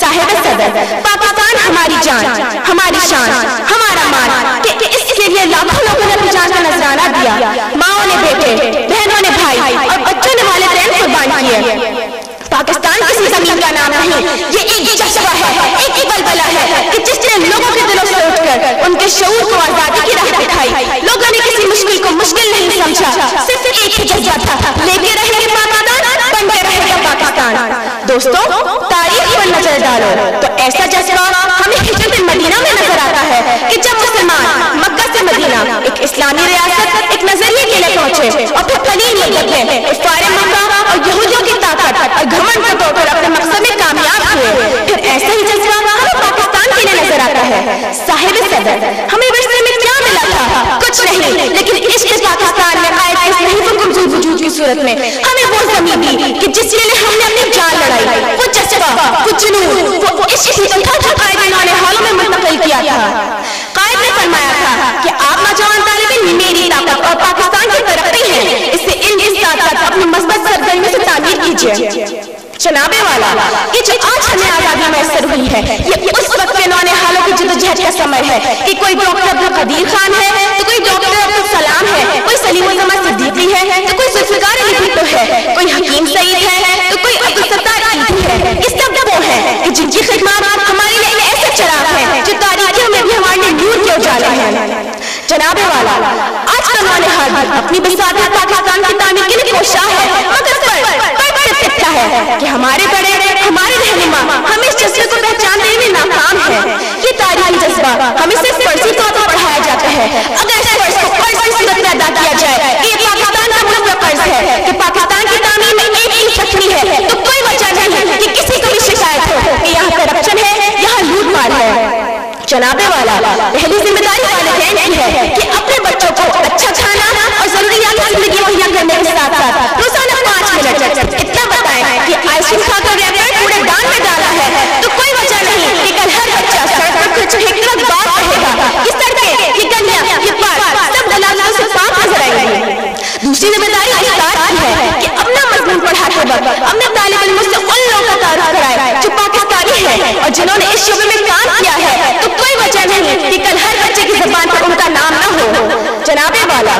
A: साहिब सदर, पाकिस्तान हमारी जान, हमारी शान, हमारा मान, कि इसके लिए लाखों लोगों ने अपनी जान का नजराना दिया। माओ ने बेटे, बहनों ने भाई और बच्चों ने वालिदैन कुर्बान किए। पाकिस्तान किसी जमीन का नाम नहीं, ये एक जज्बा है, एक ही बलबला है कि जिसने लोगों के दिलों से उठकर उनके शऊर को आजादी की राह दिखाई। लोगों ने किसी मुश्किल को मुश्किल नहीं समझा, सिर्फ एक ही जज्बा था, लेके रहेंगे पाकिस्तान, बनते रहेगा पाकिस्तान। दोस्तों, तारीख पर नजर डालो तो ऐसा जज्बा हमें हिजरत मदीना में नजर आता है कि जब मुसलमान मक्का से मदीना एक इस्लामी रियासत, एक नजरिए के लिए पहुंचे और फिर कलील मुद्दत में कुफ्फारे मक्का और यहूदियों की ताकत और घमंड को तोड़कर अपने मकसद में कामयाब हुए। फिर ऐसा ही जज्बा हमें पाकिस्तान के लिए नजर आता है। साहिब सदर, हमें विरसे में क्या मिला था? कुछ नहीं, लेकिन इश्क पाकिस्तान में आए थे नहीं तो कमजोर वजूद की सूरत में हमें वो ज़मीन दी कि जिसके लिए हमने अपनी जान लड़ाई। वो जज्बा, वो जुनून, वो इश्क ही था जो कायद ने हालों में मुंतकिल किया था। कायद ने फरमाया था कि आप नौजवान तालिब इल्म मेरी ताकत और पाकिस्तान की तरक्की है, इससे इनके साथ साथ अपनी मस्बत सरगर्मी से तामीर कीजिए। जनाबे वाला, ये जो आज हमें आजादी मैसर हुई है, ये उस वक्त के नौने हालों की जद्दोजहद का समय है कि कोई डॉक्टर अब्दुल कदीर खान है तो कोई डॉक्टर अब्दुल सलाम है, कोई सलीम उज़्ज़मा सिद्दीकी है तो कोई जुल्फ़िकार अली भुट्टो है, कोई हकीम सईद है तो कोई अब्दुल सत्तार ईदी है। ये सब वो है कि जिनकी खिदमत हमारे लिए ऐसे चिराग है जो तारीखियों में भी हमारे लिए नूर के उजाला है। जनाबे वाला, आज का नौने हाल अपनी बिसात पाकिस्तान की तामीर के लिए कोशां है, मगर है कि हमारे बड़े, हमारे रहनुमा हमें इस जज्बे को पहचानने में नाकाम है। ये तारीखी जज्बा हमें सिर्फ फर्जी तौर पर पढ़ाया जाता है। अगर इस फर्ज को फर्ज की सूरत में अदा किया जाए कि ये पाकिस्तान का मुल्क का फर्ज है कि पाकिस्तान की तामीर में एक ही रखनी है, तो कोई वजह नहीं कि किसी को भी शिकायत हो कि यहाँ करप्शन है, यहाँ लूटमार है। जनाबे वाला, पहली जिम्मेदारी वालिदैन की है कि अपने बच्चों को अच्छा खाना और जरूरियात जिंदगी मुहैया करने के साथ साथ रोजाना 5 मिनट इतना बताएं कि आइसक्रीम खाकर रैपर पूरे दान में डाला है, तो कोई वजह नहीं कि कल हर बच्चा सड़क पर कुछ एक बात कहेगा। इस सड़कें, ये गलियां, ये पार्क सब दलालों से पाक नजर आएंगे। दूसरी जिम्मेदारी इफ्तार की है कि अपना मजमून पढ़ाते वक्त अपने तालिब इल्म से उन लोगों का तारुफ कराए जो पाकिस्तानी है और जिन्होंने इस शोबे में काम किया है, तो कोई वजह नहीं कि कल हर बच्चे की जुबान पर उनका नाम ना हो। जनाबे वाला,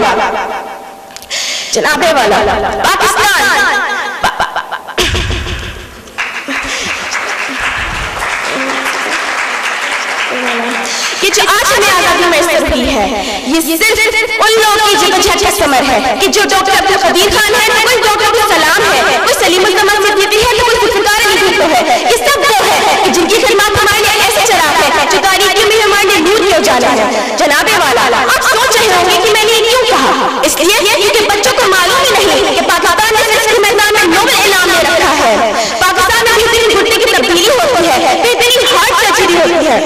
A: जनाबे वाला, पाकिस्तान ये जो आज हमें आजादी मैसर हुई है, ये सिर्फ उन लोगों की जद्दोजहद का समर है कि जो डॉक्टर अब्दुल कदीर खान है, कोई डॉक्टर अब्दुल सलाम है, कोई सलीम उज़्ज़मा सिद्दीकी है तो कोई जुल्फ़िकार अली भुट्टो है। ये सब वो है कि जिनकी खिदमत हमारे लिए ऐसे चिराग है जो तारीखी में हमारे लिए नूर के उजाला है। जनाबे वाला, आप सोच रहे होंगे कि मैंने ये क्यों कहा? इसलिए क्योंकि बच्चों को मालूम ही नहीं कि पाकिस्तान ने इस मैदान में नोबेल इनाम ले रखा है। पाकिस्तान में बेहतरीन भुट्टे की तब्दीली होती है, बेहतरीन हार्ट सर्जरी होती है।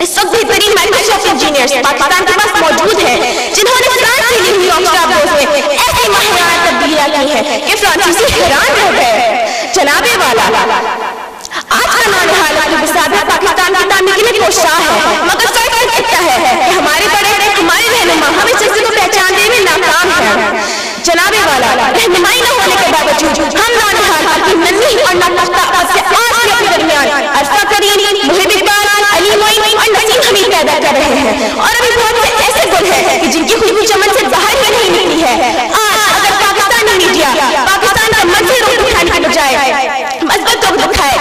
A: इस वक्त बेहतरीन माइक्रोसॉफ्ट इंजीनियर्स पाकिस्तान के पास मौजूद हैं जिन्होंने फ्रांस से ली हुई ऑक्सफोर्ड में ऐसी माहिराना तब्दीलियां की हैं कि फ्रांसीसी हैरान हो गए। जनाबे वाला, आज का नौने हाल की बिसात पाकिस्तान की तामीर के लिए कोशां है, मगर फर्क इतना है कि हमारे बड़े, हमारे रहनुमा हमें इस चीज को पहचानने में नाकाम है। जनाबे वाला, रहनुमाई न होने के बावजूद हम नौने हाल अपनी नन्ही और नापुख्ता से आज के अपने दरमियान अरफा करीम, मुहिब इकबाल, अली मोइन और नसीम हमीद पैदा कर रहे हैं। और अभी बहुत से ऐसे गुल हैं कि जिनकी खुशबू चमन से बाहर ही नहीं निकली है। आज अगर पाकिस्तानी मीडिया पाकिस्तान का मंजर रूप दिखाने के बजाय मस्बत रूप दिखाए,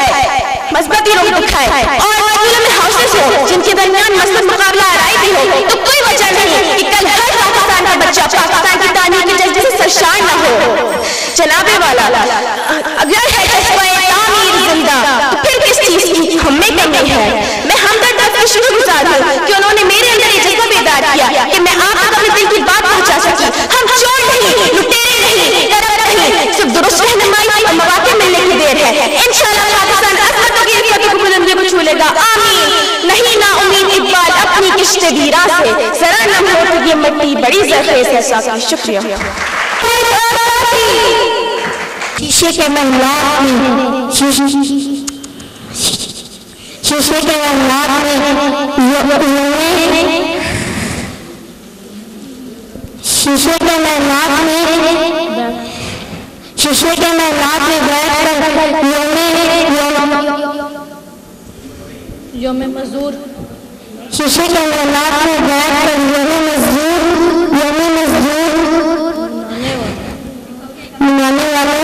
A: मस्बती रूप दिखाए और स्कूलों में हाउसेस हो जिनके दरमियान मसलन मुकाबला आराई भी हो, तो कोई वजह नहीं कि कल हर पाकिस्तान का बच्चा पाकिस्तान की तामीर के जज्बे से सरशार न हो। जनाबे वाला, अगर है जज्बा तामीर जिंदा तो फिर किस चीज की हमें कमी है? मैं हमदर्द का शुक्रगुजार हूं कि उन्होंने मेरे अंदर ये जज्बा बेदार किया कि मैं आप तक अपने दिल की बात पहुंचा सकी। हम चोर नहीं, लुटेरे नहीं, तरफ नहीं, सिर्फ दुरुस्त रहनुमाई और मौके मिलने की देर है। इंशाअल्लाह पाकिस्तान अज़मतों की इफ़्फ़त को बुलंदी को छू लेगा। आमीन। नहीं ना उम्मीद इकबाल अपनी किश्ते वीरा से, जरा नम हो तो ये मिट्टी बड़ी ज़रख़ेज़ है। शुक्रिया।
C: शीशे के महलात में शीशे के महलात में शीशे के महलात में बैठकर
A: योम मजदूर
C: शीशे के महलात में बैठकर मनाने वालों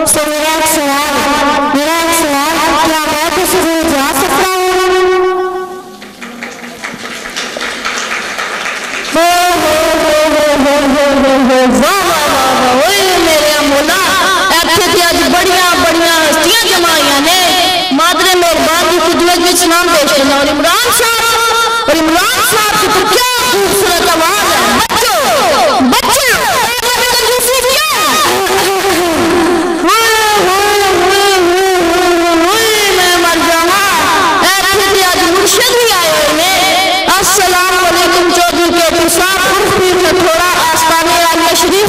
C: से मेरा एक सवाल क्या मैं किसी से जा सकता हूँ?
A: मेरे मोला ऐसे आज बढ़िया बढ़िया हस्तियां जमाइया ने मादरे मेहरबान की खिदमत में सलाम पेश करना। और इमरान साहब की तो क्या खूबसूरत आवाज है। बच्चों मैं मर जाऊंगा। ऐसे आज मुर्शिद भी आए हुए। अस्सलाम वालेकुम चौधरी के साहब थोड़ा आस्ताने वाले शरीफ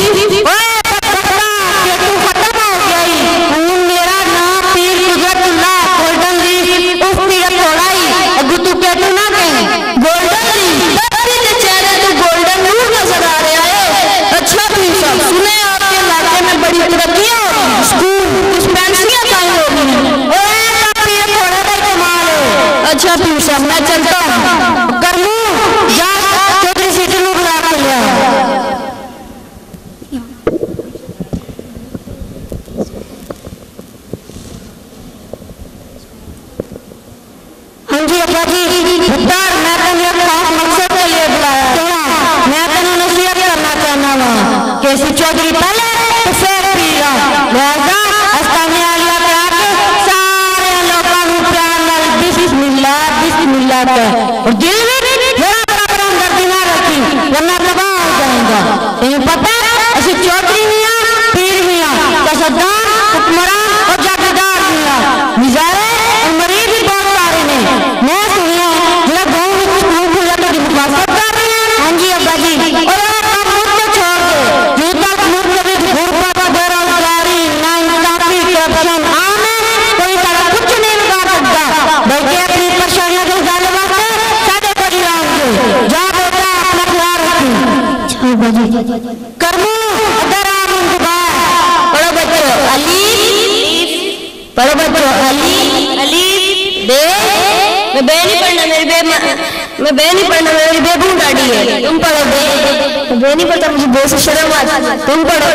A: अच्छा पीर साहब मैं चलता हूँ। कर लूं जा चौधरी सीटी में बुला के लिया।
C: हाँ जी अब्बा जी मुख्तार मैं तुम्हें खास मकसद के लिए बुलाया। मैं तुम्हें नसीहत करना चाहना हूँ कैसी चौधरी पहले तो फिर पीरा अस्ताने आलिया पे आके सारे लोगों को प्यार नाल बिस्मिल्लाह और दिल में बड़ा दर्द ना रखी वरना तबाह हो जाएगा। तुम्हें पता है ऐसे चौधरी मियां पीर मियां कसदार हुक्मरान और जागीरदार मियां निजारे और मरीज भी बहुत सारे ने। मैं सुनिया जरा गाँव में कुछ मुंह खुला तो हिफाजत कर रहे हैं। हाँ जी अब्बा जी और आप मुझे छोड़ दो जो तक मुझे गुरबत बेरोजगारी नाइंसाफी करप्शन आम है कोई तरह कुछ नहीं बिगाड़ सकता बल्कि अपनी परेशानियों को जाने वास्ते सादे परिवार को जा बेटा अपना ख्याल रखी करमू अगर आप पढ़ो बच्चों अली बे मैं बे नहीं पढ़ना मेरी बे बूढ़ डाडी है। तुम पढ़ो बे नहीं पढ़ता मुझे बे से शर्म आती। तुम पढ़ो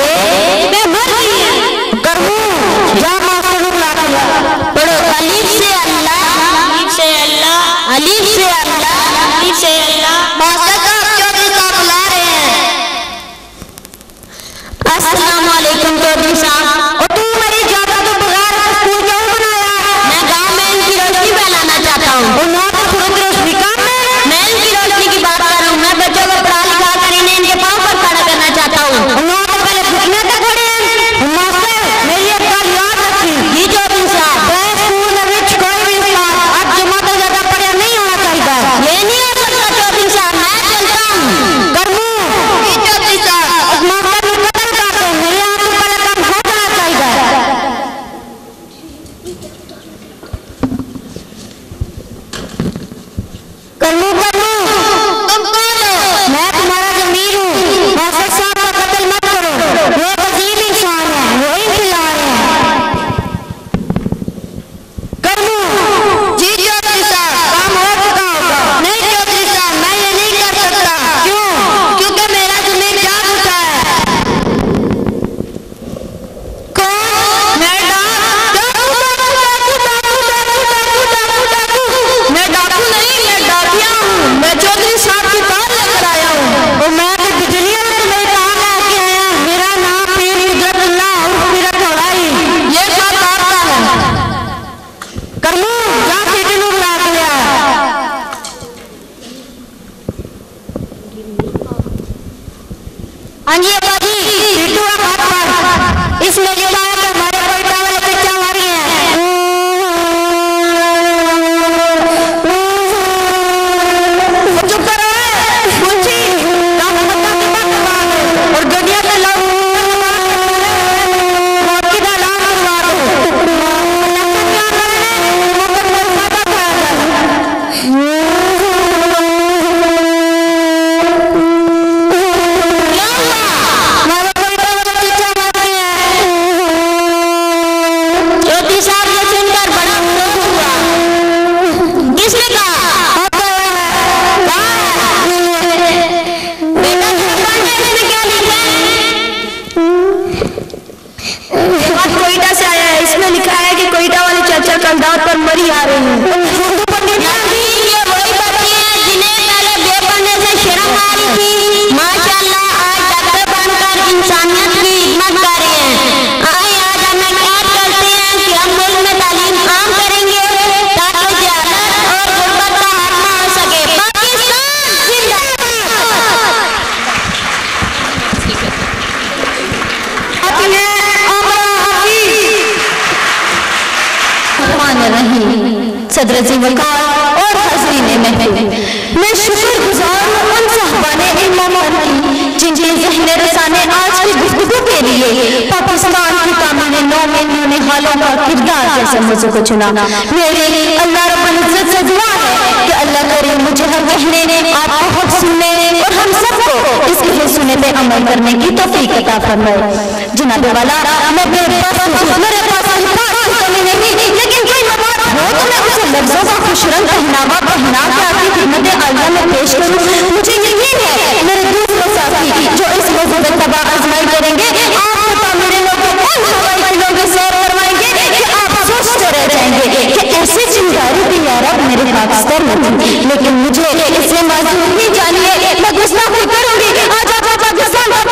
C: बे मर गई है। करमू जा मास्टर को बुला दिया। पढ़ो अलीफ से अल्लाह मास्टर साहब चौधरी साहब बुला रहे हैं। अस्सलाम वालेकुम चौधरी साहब। और तू मेरी जाता तो बगैर स्कूल क्यों बनाया? मैं गांव में इनकी रोशनी फैलाना चाहता हूँ। और ना तो खुद की रोशनी काम है। मैं इनकी रोशनी की बात कर रहा हूँ। मैं बच्चों को पढ़ा लिखा कर इन्हें इनके पाँव पर खड़ा करना चाहता हूँ। और ना तो पहले घुटने तक खड़े हैं। मास्टर मेरी एक बात याद रखी जी चौधरी साहब स्कूल में कोई भी इंसान आज जमा तो ज्यादा पढ़ा नहीं होना चाहिए। ये नहीं हो सकता चौधरी साहब मैं चलता हूँ। करमू जी चौधरी साहब मास्टर ने कदर करते हैं मेरे यहाँ तो पहले काम हो जाना चाहिए। करमू तुम कौन हो? मैं तुम्हारा जमीर हूँ। मास्टर साहब का कत्ल मत करो। वो अजीब इंसान है वही खिला रहे हैं। करमू जी चौधरी साहब काम हो चुका होगा। नहीं चौधरी साहब मैं ये नहीं कर सकता। क्यों? क्योंकि मेरा जमीर जाग उठा है। कौन? मैं डाकू नहीं मैं डाकिया हूँ। मैं चौधरी साहब की बात लेकर आया हूँ। और मैं तो बिजलियों में तुम्हें कहाँ लेके आया। मेरा नाम पीर कुदरतुल्लाह और पीर थोड़ाई ये बात आपका है। करमू जा सीटी में बुला दिया। हाँ जी अब्बा जी सीटू का बात पर इसमें लिखा है कि हमारे कोयटा वाले कच्चा मारी है। चुप करो पूछी और गड्डिया पे लोग
A: सल्दार पर मरी आ रही हूँ।
C: ये वही बच्चे हैं जिन्हें पहले बेपने से शर्म आ रही थी, माशाल्लाह आज डॉक्टर बनकर इंसानियत की खिदमत कर रहे हैं। आज हम याद करते हैं कि हम मुल्क में तालीम आम करेंगे ताकि जहालत और गुर्बत का खात्मा हो सके। पाकिस्तान
A: सदर वकार और हज़रीने महफिल, मैं शुक्रगुजार हूँ उन साहबाने इमामान की जिनके ज़हने रसाने आज की गुफ्तगू के लिए पाकिस्तान की तामीर नौ में इन्होंने हालों का किरदार जैसे मौजू को चुना। मेरे अल्लाह रब्बुल इज़्ज़त से दुआ है कि अल्लाह करे मुझे हर कहने, आपको खुद सुनने और हम सबको इसके सुने पे अमल करने की तौफीक अता फरमाए। जनाब वाला, मैं मेरे पास कमी नहीं, लेकिन कोई मवाद हो तो मैं उसे लफ्जों का खुशरंग पहनावा पहना के आपकी खिदमत आलिया में पेश करूं। मुझे यकीन है मेरे दूसरे साथी जो इस मौजू में तबाह आजमाई करेंगे, आपको तामीरे लोगों को हवाई किलों के सैर करवाएंगे कि आप सोचते रह जाएंगे कि ऐसी चिंगारी भी यार मेरे पाकिस्तान में थी। लेकिन मुझे इससे मालूम नहीं, जानिए मैं गुस्ताखी करूंगी आज पाकिस्तान का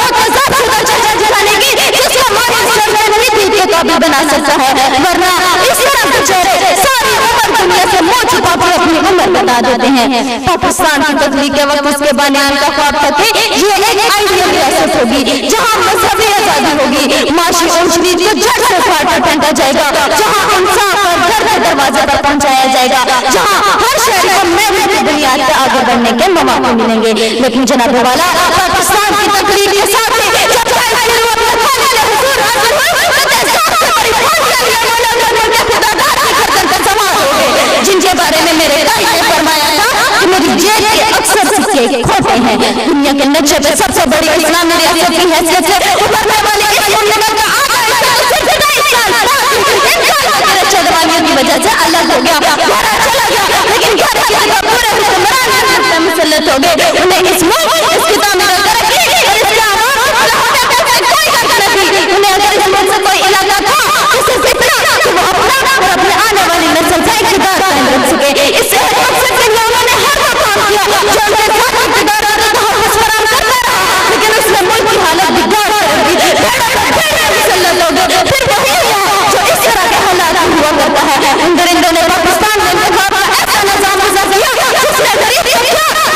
A: काबिल बना सकता है, वरना इस तरह बेचारे सारी उम्र दुनिया से मुंह छुपा के अपनी उम्र बता देते हैं। पाकिस्तान की तख्लीक के वक्त उसके बानियान का ख्वाब था कि ये एक आइडियल रियासत होगी जहां मजहबी आजादी होगी, माशी और शरीर को जड़ से फाड़ फेंका जाएगा, जहां इंसाफ और घर के दरवाजे पर पहुंचाया जाएगा, जहां हर शहर को मेहनत की बुनियाद पर आगे बढ़ने के मौके मिलेंगे। लेकिन जनाब वाला, पाकिस्तान की तख्लीक के साथ जिनके बारे में मेरे भाई ने फरमाया था कि मेरी जेब के अक्सर सिक्के खोटे हैं। दुनिया के नक्शे पे सबसे बड़ी इस्लामी रियासत की हैसियत से उभरने वाली इस मुल्क का चलवानियों की वजह से अलग हो गया, चला गया, लेकिन पूरे हुक्मरान मुसल्लत हो गए। उन्हें इस मुल्क इसकी तामीर तरक्की और इसके उन्हें अगर इस मुल्क से कोई इलाका था उसे जितना कि वो अपना और अपने आने वाली नस्ल का इक़्तिदार कायम रख सके। इससे सबसे पहले उन्होंने हर वो काम किया जो उनके साथ इक़्तिदार और तहफ़्फ़ुज़ फराहम करता रहा, लेकिन उसने मुल्क की हालत बिगाड़ कर दी। फिर वही हुआ जो इस तरह के हालात हुआ करता है। इन दरिंदों ने पाकिस्तान में इंतखाब का ऐसा निज़ाम वज़ा किया जिसने गरीब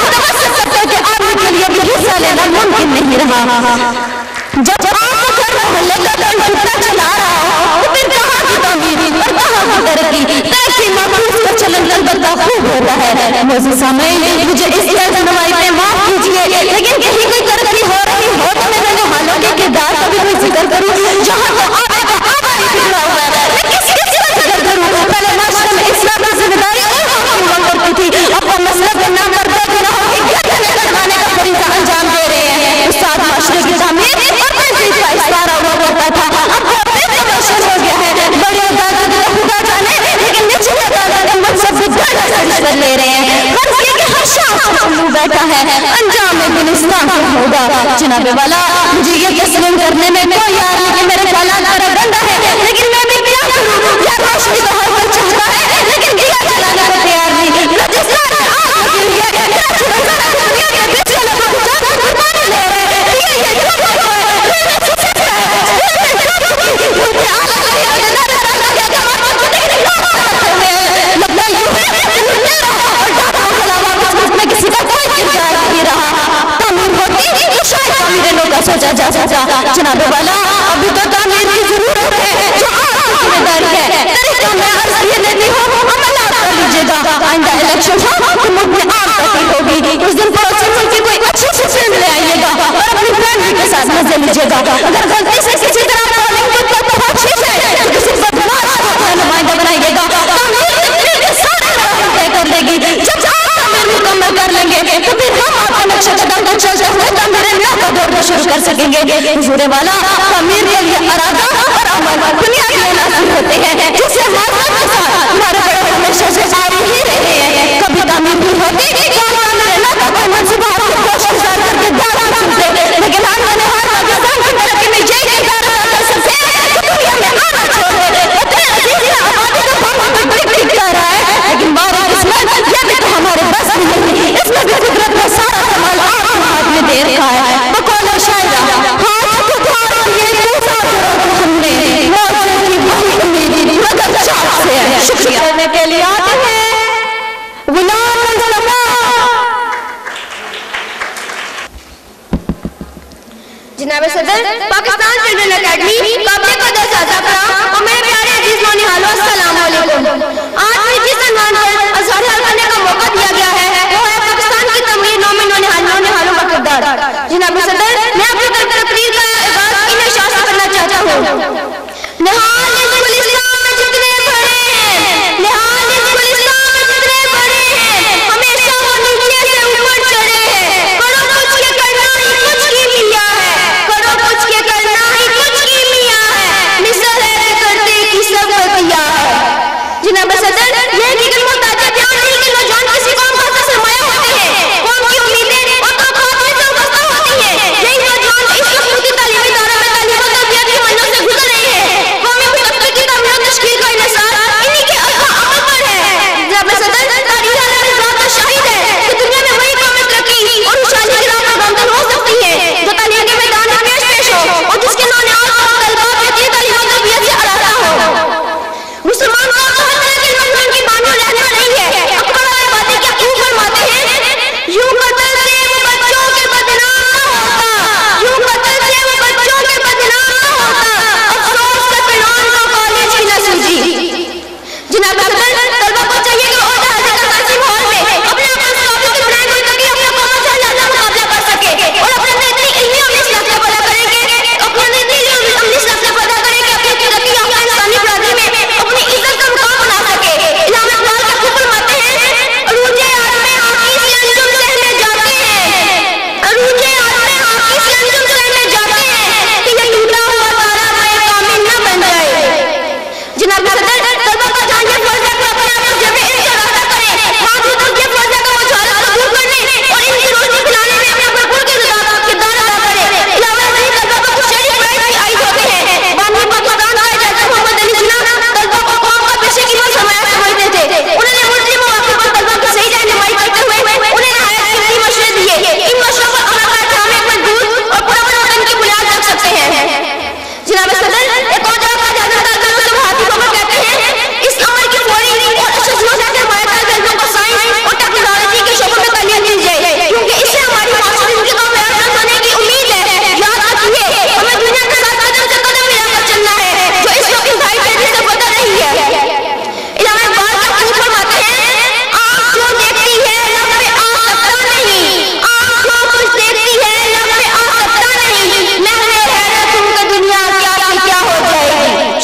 A: मुतवस्सित तबके के आदमी के लिए भी हिस्सा लेना मुमकिन नहीं रहा। जब आपको घर मोहल्ले का टुकड़ा चला रहा हो तो फिर कहाँ की तामीर और कहाँ की तरक्की, तैसी मखसूस का चलन अलबत्ता खूब होता है। मौजूद सामईन, मुझे इस रहनुमाई पे माफ कीजिए, लेकिन कहीं कोई तरक्की हो रही हो तो मैं मेरे हालों के किरदार का भी कोई जिक्र करूँ जहाँ तो आगे का आधा ही बिगड़ा हुआ है। मैं किस का जिक्र करूँ? पहले माशरे में इस्लाम की जिम्मेदारी हुआ करती थी, अब वो मसला के नाम पर बेगुनाहों की गर्दनें कटवाने का फरीज़ा अंजाम दे रहे हैं। उस्ताद माशरे की तामीर सारा हुआ करता था, अब वो अपने प्रमोशन हो गया है। बड़ी अदालत में खुदा जाने, लेकिन निचली अदालत में मनसब कर ले रहे हैं। बस ये कि हर शाह बैठा है, अंजाम में गुलिस्तान होगा। जनाब वाला, मुझे ये तस्लीम करने में कोई यार नहीं कि मेरे हालात मेरा गंदा है, लेकिन मैं भी क्या करूँ? यार रोशनी तो हर कोई चाहता है, लेकिन दिया जलाने को तैयार नहीं। बलूचिस्तान में आग लगी हुई है, कुर्बानी ले रहे हैं। सोचा जा सकता जनाब वाला, अभी तो तामीर की जरूरत है जो आपकी जिम्मेदारी है। तरीका मैं अर्ज ये देती हूँ, अमल आप कर लीजिएगा। आइंदा इलेक्शन हो तो मुल्क में आग तकलीफ होगी, उस दिन पड़ोसी मुल्क की कोई अच्छी सी फिल्म ले आइएगा और अपनी फैमिली के साथ मजे लीजिएगा। अगर गलती से किसी तरह पोलिंग बूथ पर बहुत है तो किसी बदमाश को नुमाइंदा बनाइएगा। तय कर लेगी, जब आप तामीर मुकम्मल कर लेंगे तो फिर हम आपका नक्शा कदम पर चलते हुए तामीर का दौर शुरू कर सकेंगे। हुजूर वाला, तामीर के लिए इरादा और अमल बुनियादी अनासर होते हैं जिससे हमारे बड़े हमेशा से जारी ही रहे हैं। कभी तामीर भी होती मंसूबा कोशिश करके लेकिन हमने हर पाकिस्तान की तरक्की में यही दुनिया में आना छोड़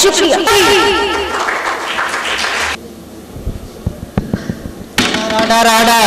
F: शुक्रिया।
E: राडा राडा